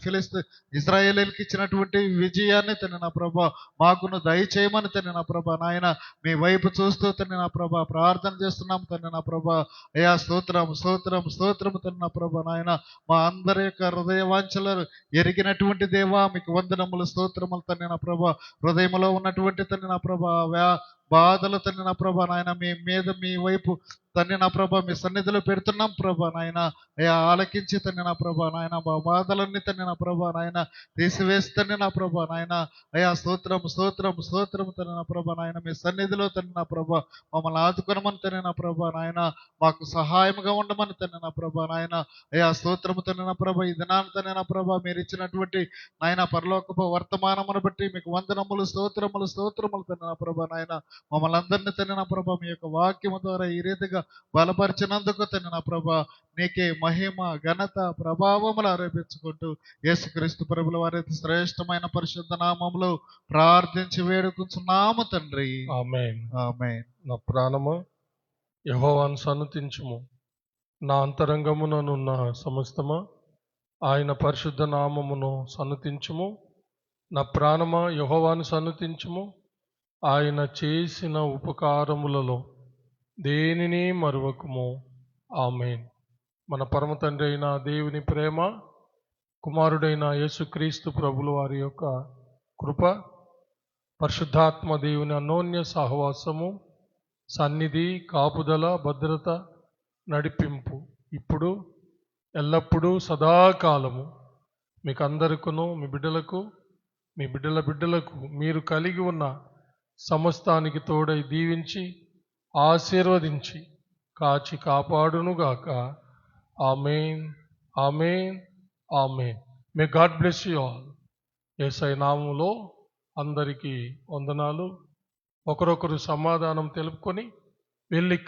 ఇశ్రాయేలీయులకి ఇచ్చినటువంటి విజయాన్ని తండ్రి నా ప్రభా మాకును దయచేయమని తండ్రి నా ప్రభా నాయన మీ వైపు చూస్తూ తండ్రి నా ప్రభా ప్రార్థన చేస్తున్నాం తండ్రి నా ప్రభా అయ్యా స్తోత్రం తండ్రి నా ప్రభా నాయన మా అందరి యొక్క హృదయ వాంఛలను ఎరిగినటువంటి దేవా మీకు వందనములు స్తోత్రములు తండ్రి నా ప్రభా హృదయంలో ఉన్నటువంటి తండ్రి నా ప్రభా బాధలు తండ్రి నా ప్రభా నాయన మీ వైపు తండ్రి నా ప్రభా మీ సన్నిధిలో పెడుతున్నాం ప్రభా నాయన అయ్యా ఆలకించి తండ్రి నా ప్రభా నాయన మా బాధలన్నీ తండ్రి నా ప్రభా నాయన తీసివేస్తండి నా ప్రభా నాయన అయ్యా స్తోత్రం తండ్రి నా ప్రభా నాయన మీ సన్నిధిలో తండ్రి నా ప్రభా మమ్మల్ని ఆదుకొనమని తండ్రి నా ప్రభా నాయన మాకు సహాయంగా ఉండమని తండ్రి నా ప్రభా నాయన అయ్యా స్తోత్రము తండ్రి నా ప్రభా ఈ దినాన్ని తండ్రి నా ప్రభా మీరు ఇచ్చినటువంటి నాయన పరలోకపు వర్తమానమును బట్టి మీకు వందనములు స్తోత్రములు తండ్రి నా ప్రభా నాయన మమ్మల్ని అందరినీ తండ్రి నా ప్రభా మీ యొక్క వాక్యము ద్వారా ఈ రీతిగా బలపరిచినందుకు తండ్రి నా ప్రభా నీకే మహిమ ఘనత ప్రభావములు ఆరోపించుకుంటూ యేసుక్రీస్తు ప్రభుల వారి శ్రేష్టమైన పరిశుద్ధ నామములో ప్రార్థించి వేడుకుంటున్నాము తండ్రి ఆమేన్. ఆమేన్. నా ప్రాణము యెహోవాను సన్నుతించుము, నా అంతరంగముననున్న సమస్తమా ఆయన పరిశుద్ధ నామమును సన్నతించుము. నా ప్రాణమా యెహోవాను సన్నతించుము. ఆయన చేసిన ఉపకారములలో దేనిని మరువకుము. ఆమేన్. మన పరమ తండ్రి అయిన దేవుని ప్రేమ, కుమారుడైన యేసుక్రీస్తు ప్రభుల వారి యొక్క కృప, పరిశుద్ధాత్మ దేవుని అన్యోన్య సహవాసము, సన్నిధి, కాపుదల, భద్రత, నడిపింపు ఇప్పుడు ఎల్లప్పుడూ సదాకాలము మీకు అందరికును, మీ బిడ్డలకు, మీ బిడ్డల బిడ్డలకు, మీరు కలిగి ఉన్న సమస్తానికి తోడై దీవించి ఆశీర్వదించి కాచి కాపాడునుగాక. ఆమేన్, ఆమేన్, ఆమేన్. May God bless you all. యేసయ్య నామములో అందరికీ వందనాలు. ఒకరొకరు సమాధానం తెలుపుకొని వెళ్ళి